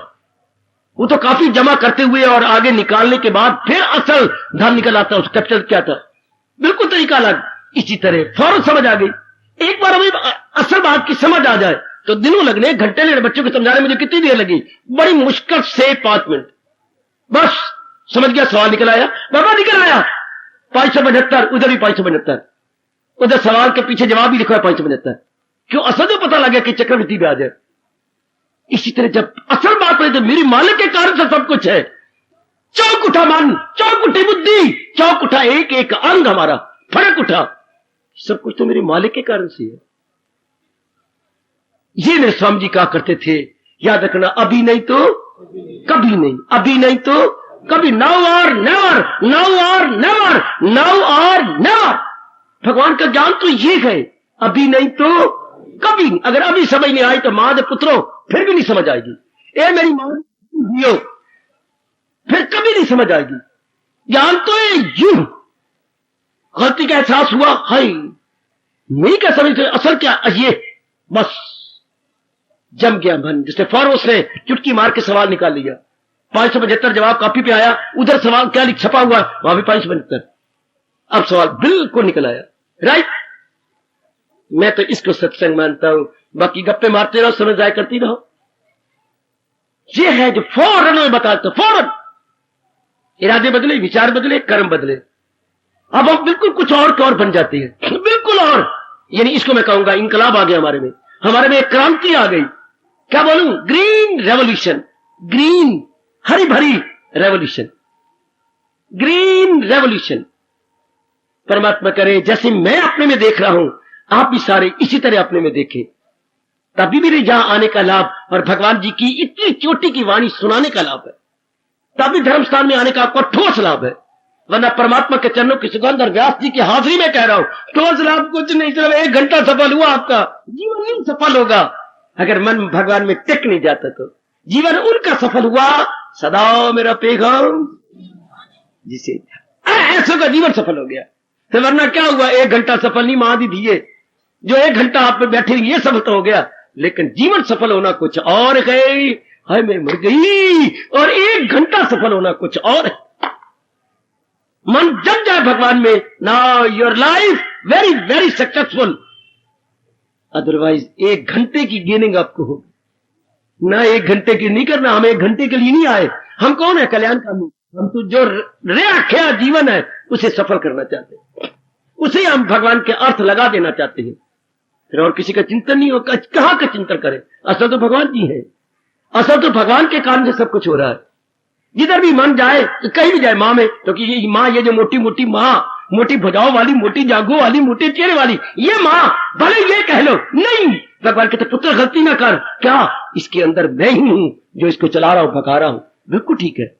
वो तो काफी जमा करते हुए और आगे निकालने के बाद फिर असल धन निकल आता है, उस कैपिटल क्या था, बिल्कुल तरीका अलग। इसी तरह फौरन समझ आ गई। एक बार हमें असल बात की समझ आ जाए तो दिनों लगने, घंटे लगने। बच्चों को समझाने मुझे कितनी देर लगी? बड़ी मुश्किल से 5 मिनट, बस समझ गया। सवाल निकल आया, बाबा निकल आया 575, उधर भी 575, उधर सवाल के पीछे जवाब भी लिखा है 575। क्यों? असल में पता लगा कि चक्रवृद्धि ब्याज है। इसी तरह जब असल बात है तो मेरी मालिक के कारण से सब कुछ है। चौक उठा मन, चौक उठी बुद्धि, चौक उठा एक एक अंग हमारा, फड़क उठा, सब कुछ तो मेरे मालिक के कारण से है। ये मेरे स्वामी जी कहा करते थे, याद रखना, अभी नहीं तो कभी नहीं, अभी नहीं तो कभी, नाउ और नेवर, नाउ और नेवर, नाउ और नेवर। भगवान का ज्ञान तो ये है, अभी नहीं तो कभी। अगर अभी समझ नहीं आई तो मां दे पुत्रों फिर भी नहीं समझ आएगी। ए मेरी मां जियो, फिर कभी नहीं समझ आएगी। ज्ञान तो है यूं, गलती का एहसास हुआ है, नहीं क्या समझते असल क्या, ये बस जम गया मन। जिससे फौरन उसने चुटकी मार के सवाल निकाल लिया। 575 जवाब कॉपी पे आया, उधर सवाल क्या लिख छपा हुआ, वहां भी 575। अब सवाल बिल्कुल निकल आया, राइट। मैं तो इसको सत्संग मानता हूं, बाकी गप्पे मारते रहो, समय जाया करती रहो। ये है जो फौरन में बताते, फौरन इरादे बदले, विचार बदले, कर्म बदले, अब हम बिल्कुल कुछ और बन जाते हैं, बिल्कुल और। यानी इसको मैं कहूंगा इनकलाब आ गया हमारे में। हमारे में एक क्रांति आ गई। क्या बोलूं? ग्रीन रेवोल्यूशन, ग्रीन हरी भरी रेवोल्यूशन, ग्रीन रेवोल्यूशन। परमात्मा करे जैसे मैं अपने में देख रहा हूं, आप भी सारे इसी तरह अपने में देखें, तभी मेरे जहां आने का लाभ और भगवान जी की इतनी चोटी की वाणी सुनाने का लाभ है, तभी धर्म स्थान में आने का आपको ठोस लाभ है। वरना परमात्मा के चरणों की सुगंध और व्यास जी की हाजिरी में कह रहा हूं, ठोस लाभ कुछ नहीं, सिर्फ 1 घंटा सफल हुआ, आपका जीवन नहीं सफल होगा अगर मन भगवान में टिक नहीं जाता। तो जीवन उनका सफल हुआ, सदा मेरा पैगाम जिसे ऐसों का जीवन सफल हो गया। तो वरना क्या हुआ? 1 घंटा सफल नहीं, मां दी दिए जो 1 घंटा आप में बैठे ये सफल तो हो गया, लेकिन जीवन सफल होना कुछ और है। हाय मैं मर गई, और 1 घंटा सफल होना कुछ और है। मन जम जाए भगवान में, now your life very very successful. Otherwise 1 घंटे की गेनिंग आपको होगी ना, 1 घंटे की नहीं करना। हम 1 घंटे के लिए नहीं आए। हम कौन है? कल्याणकामी। हम तो जो रेख्या जीवन है उसे सफल करना चाहते हैं, उसे हम भगवान के अर्थ लगा देना चाहते हैं। फिर और किसी का चिंतन नहीं होगा। कहां का चिंतन करें? असल तो भगवान जी है, असल तो भगवान के कारण से सब कुछ हो रहा है। जिधर भी मन जाए, कहीं भी जाए माँ में, तो कि ये माँ, ये जो मोटी मोटी माँ, मोटी भुजाओं वाली, मोटी जांघों वाली, मोटे चेहरे वाली ये माँ, भले ये कह लो, नहीं, भगवान कहते पुत्र गलती ना कर, क्या इसके अंदर मैं ही हूं जो इसको चला रहा हूं, भगा रहा हूं। बिल्कुल ठीक है।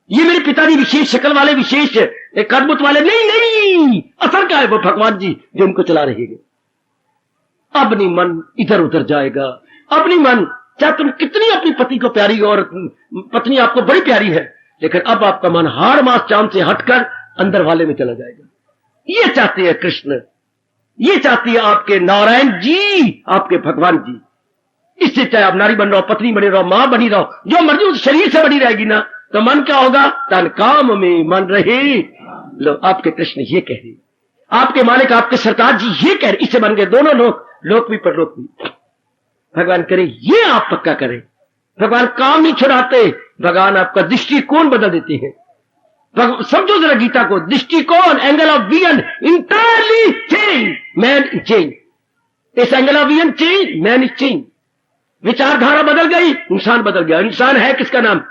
ये मेरे पिताजी विशेष शक्ल वाले, विशेष कदबुत वाले नहीं, असर क्या है? वो भगवान जी जो उनको चला रहे हैं। अब नहीं मन इधर उधर जाएगा। अब नहीं मन, चाहे तुम कितनी अपनी पति को प्यारी हो और पत्नी आपको बड़ी प्यारी है, लेकिन अब आपका मन हाड़ मास चांद से हटकर अंदर वाले में चला जाएगा। ये चाहते हैं कृष्ण, ये चाहती है आपके नारायण जी, आपके भगवान जी। इससे चाहे आप नारी बन रहो, पत्नी बनी रहो, मां बनी रहो, जो मर्जी उस शरीर से बनी रहेगी ना, तो मन क्या होगा? तन काम में मन रहे। लो आपके कृष्ण ये कह रहे, आपके मालिक आपके सरकार जी ये कह रहे, इससे बन गए दोनों लोक भी परलोक भी। भगवान करे ये आप पक्का करें। भगवान काम नहीं छुड़ाते, भगवान आपका दृष्टिकोण बदल देते हैं। समझो जरा गीता को, दृष्टिकोण, angle of vision entirely change, man change. इस angle of vision change, man is change. विचारधारा बदल गई, इंसान बदल गया। इंसान है किसका नाम?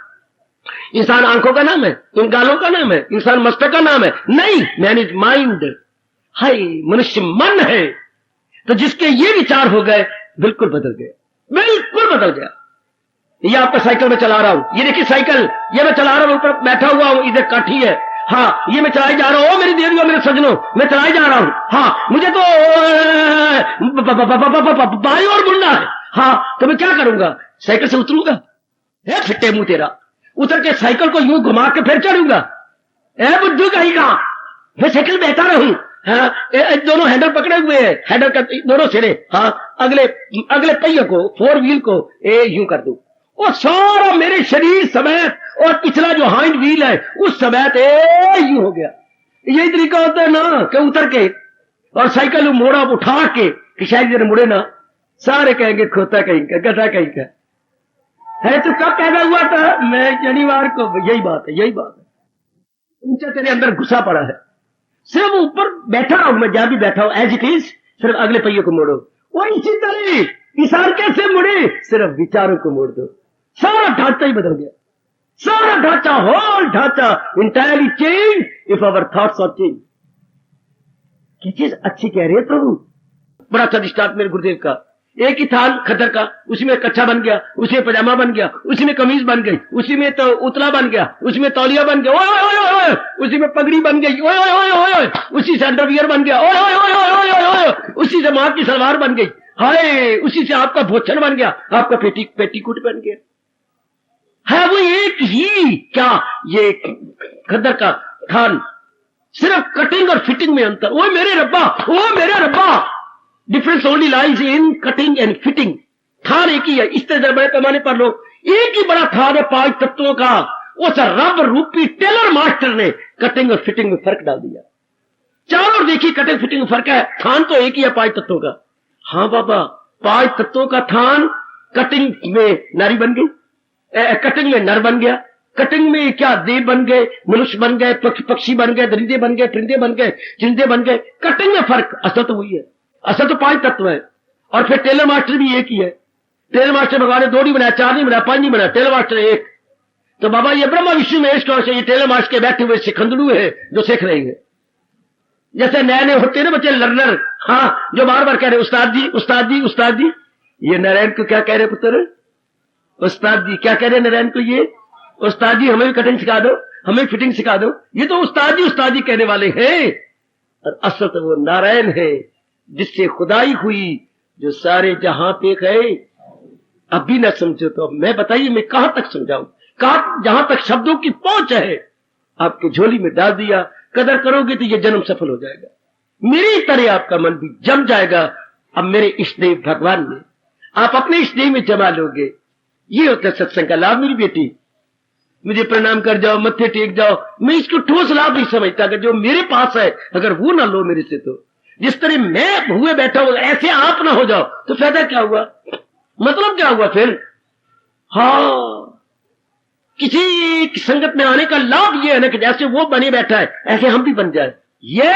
इंसान आंखों का नाम है, इन गालों का नाम है, इंसान मस्तक का नाम है? नहीं, मैन इज माइंड। हाय मनुष्य मन है। तो जिसके ये विचार हो गए, बिल्कुल बदल गया, बिल्कुल बदल गया। ये आपका साइकिल में चला रहा हूं, ये देखिए साइकिल, ये मैं चला रहा हूं, ऊपर बैठा हुआ हूं, इधर काठी है, हाँ ये मैं चलाई जा रहा हूं, मेरी देवियों मेरे सजनों, मैं चलाई जा रहा हूं। हाँ मुझे तो बाई और मुड़ना है, हाँ तो मैं क्या करूंगा? साइकिल से उतरूंगा? है फिट्टे मुंह तेरा, उतर के साइकिल को यूं घुमा के फिर चढ़ूंगा? बुद्धू कहीं का, मैं साइकिल बहता रहूं। हाँ दोनों हैंडल पकड़े हुए हैं, हैंडल का दोनों सिरे, हाँ अगले पहिए को, 4 व्हील को यूं कर दूं, और सारा मेरे शरीर समेत और पिछला जो हाइंड व्हील है उस समेत यूं हो गया। यही तरीका होता है ना कि उतर के और साइकिल मोड़ा उठा के कि शायद इधर मुड़े ना, सारे कहेंगे खोता कहीं का, गधा कहीं का है। तो कब पैदा हुआ था? मैं शनिवार को। यही बात है, यही बात है। ऊंचा तेरे अंदर घुसा पड़ा है, सिर्फ ऊपर बैठा हूं मैं, जहां भी बैठा हूं एज इट इज, सिर्फ अगले पहिए को मोड़ो। और इसी तरह इंसान कैसे मुड़े? सिर्फ विचारों को मोड़ दो, सारा ढांचा ही बदल गया। सारा ढांचा, होल ढांचा entirely change if our thoughts are change. क्या चीज अच्छी कह रही है प्रभु। बड़ा अच्छा दृष्टांत मेरे गुरुदेव का। एक ही थाल खद्दर का, उसी में कच्छा बन गया, उसी में पजामा बन गया, उसी में कमीज बन गई, उसी में तो उतला बन गया, उसी में तौलिया बन गया, ओए ओए ओए ओए, उसी में पगड़ी बन गई, ओए ओए ओए ओए, उसी से अंडरवियर बन गया, ओए ओए ओए ओए ओए, उसी से मां की सलवार बन गई, हाय उसी से आपका भोचन बन गया, आपका पेटीकोट बन गया। है वो एक ही क्या? ये खद्दर का थान, सिर्फ कटिंग और फिटिंग में अंतर। ओ मेरे रब्बा, ओ मेरे रब्बा, difference only lies in cutting and fitting. थान एक ही है। इस तरह बड़े पैमाने पर लोग, एक ही बड़ा थान है 5 तत्वों का, उस रब रूपी टेलर मास्टर ने कटिंग और फिटिंग में फर्क डाल दिया। चारों देखिए कटिंग फिटिंग में फर्क है, थान तो एक ही है 5 तत्वों का। हाँ बाबा, 5 तत्वों का थान, कटिंग में नारी बन गई, कटिंग में नर बन गया, कटिंग में क्या देव बन गए, मनुष्य बन गए, पक्षी बन गए, दरिंदे बन गए, परिंदे बन गए, चिंदे बन गए। कटिंग में फर्क, असल तो वही है, असल तो 5 तत्व है। और फिर टेलर मास्टर भी एक ही है। टेलर मास्टर भगवान ने 2 नहीं बनाया, 4 नहीं बनाया, 5 नहीं बनाया, टेलर मास्टर एक। तो बाबा ये ब्रह्मा विष्णु महेश कौन से? ये टेलर मास्टर के बैठे हुए सिखंदड़ू है जो सीख रहे हैं। जैसे नए नए होते हैं ना बच्चे लर्नर, हाँ, जो बार बार कह रहे उस्ताद जी उस्ताद जी उस्ताद जी। ये नारायण को क्या कह रहे पुत्र? उस्ताद जी। क्या कह रहे नारायण को? ये उस्ताद जी हमें भी कटिंग सिखा दो, हमें फिटिंग सिखा दो। ये तो उस्ताद जी कहने वाले हैं। और असल तो वो नारायण है जिससे खुदाई हुई, जो सारे जहां पे गए। अब भी ना समझो तो मैं बताइए मैं कहां तक समझाऊं? कहां जहां तक शब्दों की पहुंच है आपकी झोली में डाल दिया। कदर करोगे तो ये जन्म सफल हो जाएगा, मेरी तरह आपका मन भी जम जाएगा। अब मेरे इष्टदेव भगवान में आप अपने इष्टदेव में जमा लोगे। ये होता है सत्संग का लाभ। मेरी बेटी मुझे प्रणाम कर जाओ, मत्थे टेक जाओ, मैं इसको ठोस लाभ नहीं समझता। अगर जो मेरे पास है अगर वो ना लो मेरे से, तो जिस तरह मैं हुए बैठा हूं ऐसे आप ना हो जाओ तो फायदा क्या हुआ? मतलब क्या हुआ फिर? हाँ, किसी संगत में आने का लाभ ये है ना कि जैसे वो बने बैठा है ऐसे हम भी बन जाए। ये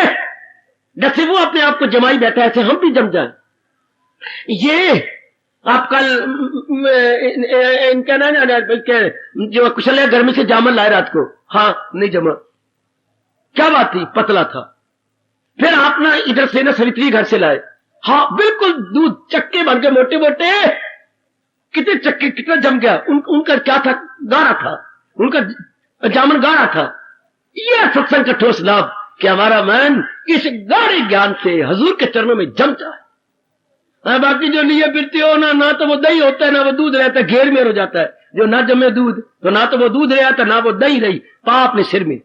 जैसे वो अपने आप को जमाई बैठा है ऐसे हम भी जम जाए। ये आप कल इनका ना जो कुशल गर्मी से जामन लाए रात को, हाँ नहीं जमा। क्या बात थी? पतला था। फिर आप ना इधर से ना सवित्री घर से लाए, हाँ बिल्कुल दूध चक्के बन के मोटे मोटे। कितने चक्के, कितना जम गया। उनका क्या था? गाढ़ा था, उनका जामन गाढ़ा था। यह सत्संग का ठोस लाभ कि हमारा मन इस गाढ़े ज्ञान से हजूर के चरणों में जमता है। बाकी जो लिए फिरते हो ना तो वो दही होता है ना वो दूध रहता है, घेर में हो जाता है। जो ना जमे दूध तो ना तो वो दूध रहा था ना वो दही रही। पा अपने सिर में।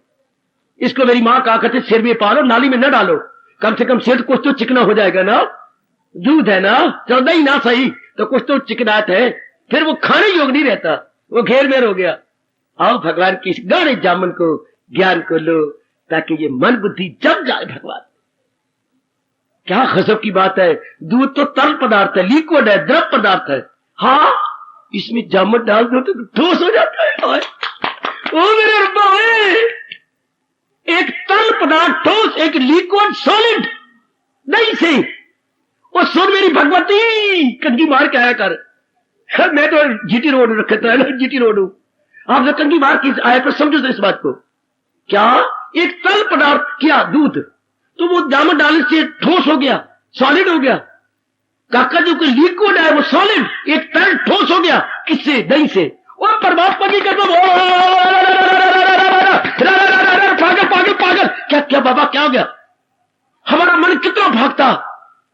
इसको मेरी माँ कहा करते सिर में पालो, नाली में न डालो, कम से कम सिर कुछ तो चिकना हो जाएगा ना। दूध है ना, चलो दही ना सही तो कुछ तो चिकनाहट है, फिर वो खाने योग नहीं रहता, वो घेर में हो गया। आओ भगवान की इस गाढ़े जामन को, ज्ञान को लो ताकि ये मन बुद्धि जम जाए। भगवान क्या गजब की बात है। दूध तो तरल पदार्थ है, लिक्विड है, द्रव पदार्थ है। हाँ, इसमें जामन डाल दो तो ठोस हो जाता है। ओ मेरे रब्बा, एक तरल पदार्थ ठोस, एक लिक्विड सॉलिड नहीं से। वो सुन मेरी भगवती, कंगी मार के आया कर। मैं तो जीटी रोड रखता है ना, जीटी रोड हूं। आप जब कंगी मार के आया कर समझो तो इस बात को। क्या एक तरल पदार्थ किया दूध, तो वो जामन डालने से ठोस हो गया, सॉलिड हो गया। काका जो कोई लिक्विड है वो सॉलिड, एक तरल ठोस हो गया। किससे? दही से। और परमात्मा की कहते पागल पागल पागल। क्या क्या बाबा क्या हो गया? हमारा मन कितना भागता,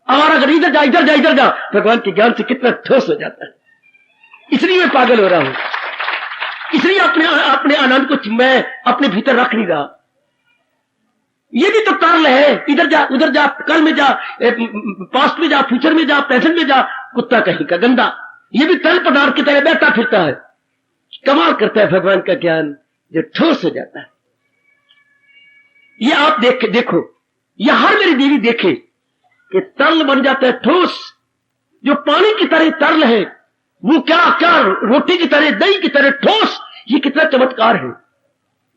हमारा अगर इधर जा इधर जा इधर जा, भगवान के ज्ञान से कितना ठोस हो जाता है। इसलिए मैं पागल हो रहा हूं, इसलिए अपने आनंद को मैं अपने भीतर रख नहीं रहा। ये भी तो तरल है, इधर जा उधर जा, कल में जा, पास्ट में जा, फ्यूचर में जा, प्रेजेंट में जा, कुत्ता कहीं का गंदा। ये भी तरल पदार्थ की तरह बैठा फिरता है। कमाल करता है भगवान का ज्ञान जो ठोस हो जाता है। ये आप देखो, ये हर मेरी देवी देखे कि तरल बन जाता है ठोस। जो पानी की तरह तरल है वो क्या क्या रोटी की तरह, दही की तरह ठोस। ये कितना चमत्कार है।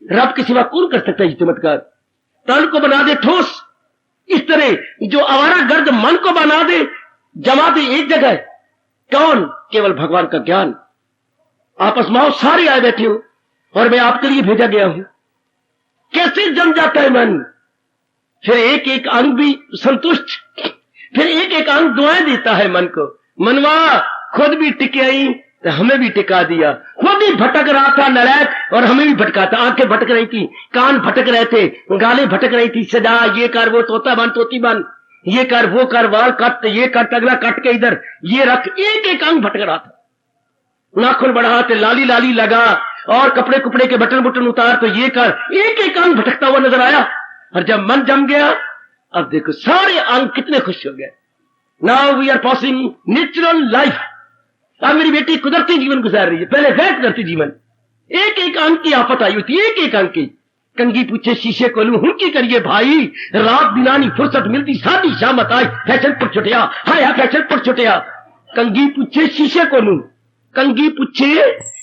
रब के सिवा कौन कर सकता है ये चमत्कार? तरल को बना दे ठोस। इस तरह जो आवारा गर्द मन को बना दे, जमा दे एक जगह। कौन? केवल भगवान का ज्ञान। आप आसमाओ सारे आए बैठे हो और मैं आपके लिए भेजा गया हूं। कैसे जम जाता है मन। फिर एक एक अंग भी संतुष्ट, फिर एक एक अंग दुआएं देता है मन को। मनवा खुद भी टिके आई तो हमें भी टिका दिया। खुद ही भटक रहा था नरैक और हमें भी भटकाता। आंखें भटक रही थी, कान भटक रहे थे, गालें भटक रही थी। सजा ये कर, वो तोता बन, तोती बन, ये कर, वो कर, वाल कट, ये कट, अगला कट के इधर ये रख। एक एक अंग भटक रहा था। नाखून बढ़ा तो लाली लाली लगा, और कपड़े कुपड़े के बटन बुटन उतार तो ये कर। एक एक अंग भटकता हुआ नजर आया। और जब मन जम गया, अब देखो सारे अंग कितने खुश हो गए। Now we are passing natural life. अब मेरी बेटी कुदरती जीवन गुजार रही है, पहले गैर कुदरती जीवन। एक एक अंग की आफत आई होती, एक एक अंग की। कंगी पूछे शीशे को लू हुनकी करिए भाई, रात दिनानी फुर्सत मिलती सादी शामत आई। फैशन पर छुटिया, हाय फैशन पर छुटिया। कंगी पूछे शीशे को लू, कंगी पूछे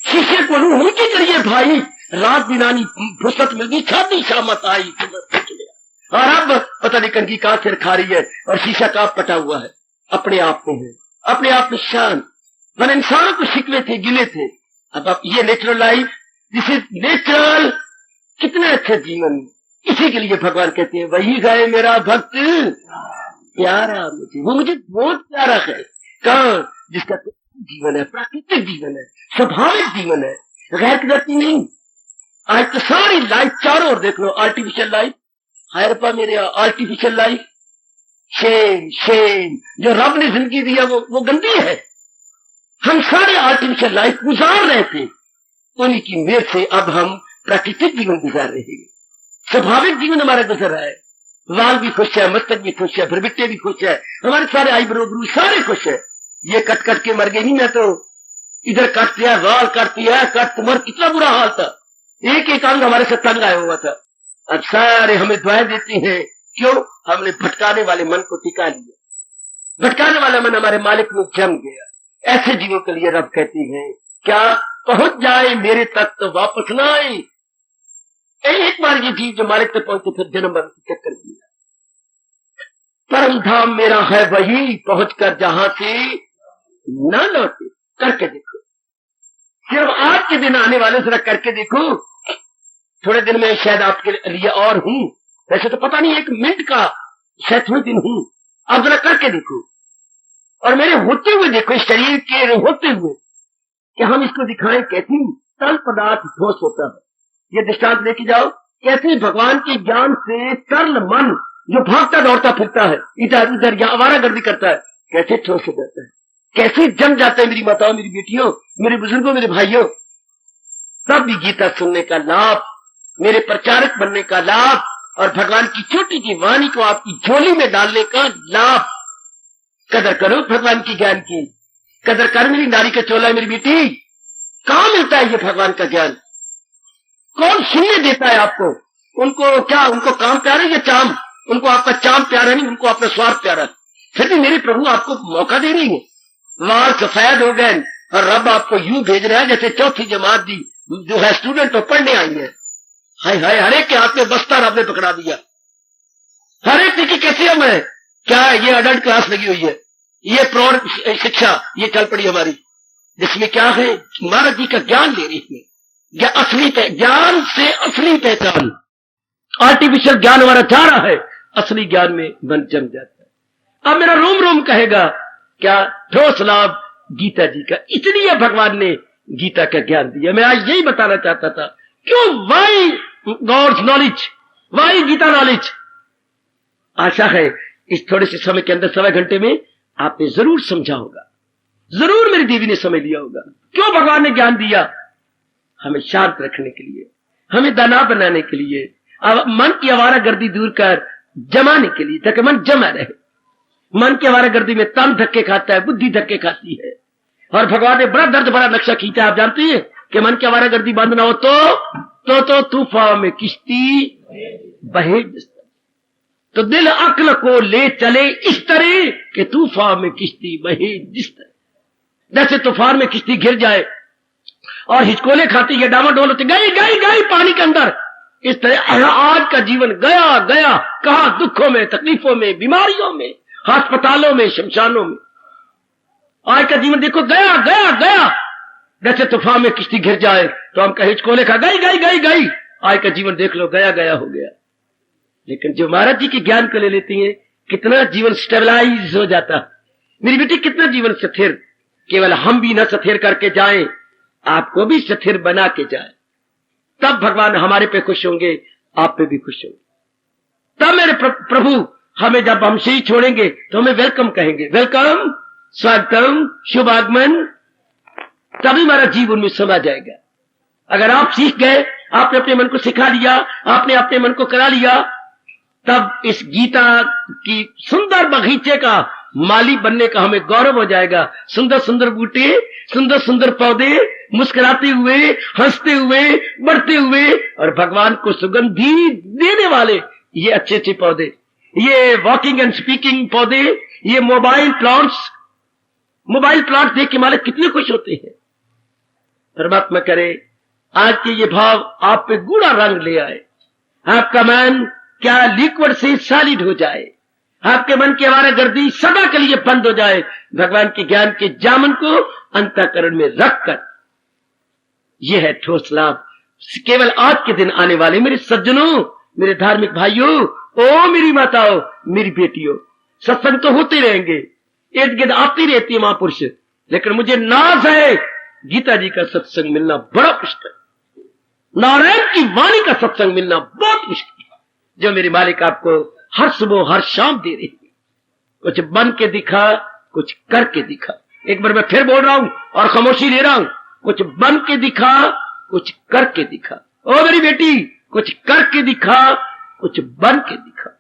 शीशे को लू हुनकी करिए भाई, रात दिनानी फुर्सत मिलती सादी शामत आई। और अब पता नहीं कंगी कहां सिर खा रही है और शीशा कहां पटा हुआ है, अपने आप में है। अपने आप में शांत, मन इंसानों को शिकवे थे, गिले थे। अब आप ये natural life, this is natural, कितने अच्छे जीवन। इसी के लिए भगवान कहते हैं वही गए मेरा भक्त प्यारा मुझे, वो मुझे बहुत प्यारा है। कहाँ? जिसका जीवन है, प्राकृतिक जीवन है, स्वाभाविक जीवन है, गैर कुदरती नहीं। आज तो सारी लाइफ चारों ओर देख लो, आर्टिफिशियल लाइफ, हायरपा मेरे आर्टिफिशियल लाइफ, शेम शेम। जो रब ने जिंदगी दी है वो गंदी है। हम सारे आर्टिफिशियल लाइफ गुजार रहे थे, उन्हीं की मेहर से अब हम प्राकृतिक जीवन गुजार रहे हैं। स्वाभाविक जीवन हमारा गुजर रहा है। वाल भी खुश है, मस्तक भी खुश है, भरबिट्टे भी खुश है, हमारे सारे आईब्रो ब्रू सारे खुश है। ये कट कट के मर गए नहीं, मैं तो इधर कट दिया, वाल कट दिया, कट मर, कितना बुरा हाल था। एक एक अंग हमारे से तंग आया हुआ था। अब सारे हमें दुआएं देती हैं, क्यों? हमने भटकाने वाले मन को टिका लिया। भटकाने वाला मन हमारे मालिक में जम गया। ऐसे जीवों के लिए रब कहती है क्या? पहुंच जाए मेरे तक तो वापस ना आए। एक बार ये जीव जो मालिक तक पहुंचे फिर जन्म मरण की चक्कर दिया। परम धाम मेरा है वही, पहुंच कर जहां से न लौटे। करके देखो, सिर्फ आज के दिन आने वाले जरा करके देखो। थोड़े दिन में शायद आपके लिए और हूं, वैसे तो पता नहीं, एक मिनट का शायद थोड़े दिन हूं। आप जरा करके देखो और मेरे होते हुए देखो, इस शरीर के होते हुए, कि हम इसको दिखाएं कैसी तल पदार्थ ठोस होता है। ये दृष्टांत लेके जाओ, कैसे भगवान के ज्ञान से सरल मन जो भागता दौड़ता फिरता है, इधर उधर या आवारागर्दी करता है, कैसे ठोस हो जाता है, कैसे जम जाता है। मेरी माताओं, मेरी बेटियों, मेरे बुजुर्गों, मेरे भाइयों, तब भी गीता सुनने का लाभ, मेरे प्रचारक बनने का लाभ और भगवान की छोटी सी वाणी को आपकी झोली में डालने का लाभ। कदर करो भगवान की ज्ञान की, कदर कर मेरी नारी का चोला, मेरी बेटी। कहां मिलता है ये भगवान का ज्ञान? कौन सुनने देता है आपको? उनको क्या, उनको काम प्यारा या चाम? उनको आपका चाम प्यारा नहीं, उनको अपना स्वार्थ प्यारा। फिर भी मेरे प्रभु आपको मौका दे रही है, वाल सफेद हो गए और रब आपको यूं भेज रहा है जैसे चौथी जमात दी जो है स्टूडेंट तो पढ़ने आई है। हाय हाय, हर एक के हाथ में बस्ता रब ने पकड़ा दिया। हर एक की कैसे हम है, क्या है? ये अडल्ट क्लास लगी हुई है, ये प्रौढ़ शिक्षा ये चल पड़ी हमारी, जिसमें क्या है? महाराज जी का ज्ञान ले रही है, असली ज्ञान से असली पहचान। आर्टिफिशियल ज्ञान हमारा जा रहा है, असली ज्ञान में मन जम जाता है। अब मेरा रोम रोम कहेगा क्या? ठोस लाभ गीता जी का। इसलिए भगवान ने गीता का ज्ञान दिया। मैं आज यही बताना चाहता था, क्यों? Why God's knowledge, why Gita knowledge. आशा है इस थोड़े से समय के अंदर, 1.25 घंटे में आपने जरूर समझा होगा, जरूर मेरी देवी ने समझ लिया होगा क्यों भगवान ने ज्ञान दिया। हमें शांत रखने के लिए, हमें दाना बनाने के लिए, मन की आवारागर्दी दूर कर जमाने के लिए, ताकि मन जमा रहे। मन की आवारागर्दी में तन धक्के खाता है, बुद्धि धक्के खाती है, और भगवान ने बड़ा दर्द भरा नक्शा खींचा। आप जानते हैं कि मन की आवारागर्दी बंद ना हो तो तूफान में किश्ती बहे। तो दिल अक्ल को ले चले इस तरह कि तूफान में किश्ती बहे जिस तरह। जैसे तूफान में किश्ती गिर जाए और हिचकोले खाती है, डामाडोल होती, गई गई गई पानी के अंदर। इस तरह आज का जीवन गया गया, कहां? दुखों में, तकलीफों में, बीमारियों में, अस्पतालों में, शमशानों में। आज का जीवन देखो, गया गया गया। जैसे तूफान में किश्ती गिर जाए तो हम कहीं हिचकोले खा, गई गई गई गई। आज का जीवन देख लो, गया गया हो गया। लेकिन जो महाराज जी के ज्ञान को ले लेती हैं, कितना जीवन स्टेबलाइज हो जाता। मेरी बेटी, कितना जीवन स्थिर। केवल हम भी न स्थिर करके जाएं, आपको भी स्थिर बना के जाए, तब भगवान हमारे पे खुश होंगे, आप पे भी खुश होंगे। तब मेरे प्रभु हमें जब हमसे ही छोड़ेंगे तो हमें वेलकम कहेंगे, वेलकम, स्वागतम, शुभ आगमन। तभी हमारा जीवन में समा जाएगा। अगर आप सीख गए, आपने अपने मन को सिखा लिया, आपने अपने मन को करा लिया, तब इस गीता की सुंदर बगीचे का माली बनने का हमें गौरव हो जाएगा। सुंदर सुंदर बूटे, सुंदर सुंदर पौधे, मुस्कुराते हुए, हंसते हुए, बढ़ते हुए, और भगवान को सुगंधी देने वाले ये अच्छे अच्छे पौधे, ये वॉकिंग एंड स्पीकिंग पौधे, ये मोबाइल प्लांट देख के मालिक कितने खुश होते हैं। परमात्मा करे आज के ये भाव आप पे गूढ़ा रंग ले आए, आपका मन क्या लिक्विड से सॉलिड हो जाए, आपके मन की आवारागर्दी सदा के लिए बंद हो जाए। भगवान के ज्ञान के जामन को अंतःकरण में रखकर, यह है ठोस लाभ। केवल आज के दिन आने वाले मेरे सज्जनों, मेरे धार्मिक भाइयों, ओ मेरी माताओं, मेरी बेटियों, सत्संग तो होते रहेंगे, इर्द गिर्द आती रहती है महापुरुष, लेकिन मुझे नाज है गीता जी का सत्संग मिलना बड़ा मुश्किल है, नारायण की वाणी का सत्संग मिलना बहुत मुश्किल है, जो मेरी मालिक आपको हर सुबह हर शाम दे रही है। कुछ बन के दिखा, कुछ करके दिखा। एक बार मैं फिर बोल रहा हूं और खामोशी ले रहा हूं, कुछ बन के दिखा, कुछ करके दिखा। ओ मेरी बेटी, कुछ करके दिखा, कुछ बन के दिखा।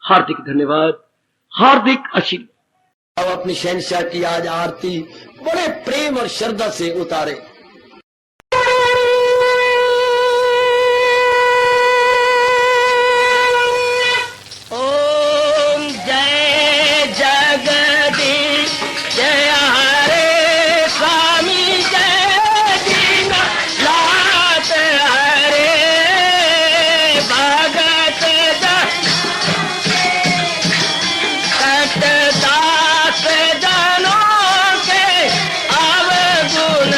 हार्दिक धन्यवाद, हार्दिक आशीर्वाद। अब अपनी शहंशाह की आज आरती बड़े प्रेम और श्रद्धा से उतारे। ओम जय जगदीश जय हरे स्वामी, जय दीननाथ हरे भगत दास जनों के अवगुण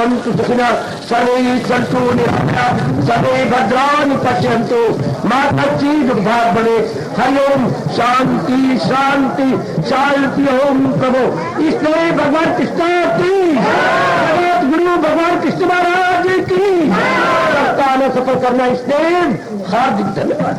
भवन्तु सुखिनः सर्वे सन्तु निरामयाः सर्वे भद्राणि पश्यन्तु मा कश्चित् दुर्भाग् भवेत्। हरि ओम शांति शांति शांति। ओम प्रभु इसलिए भगवान कृष्ण की जगत गुरु भगवान कृष्ण महाराज की सफल करना इसलिए हार्दिक धन्यवाद।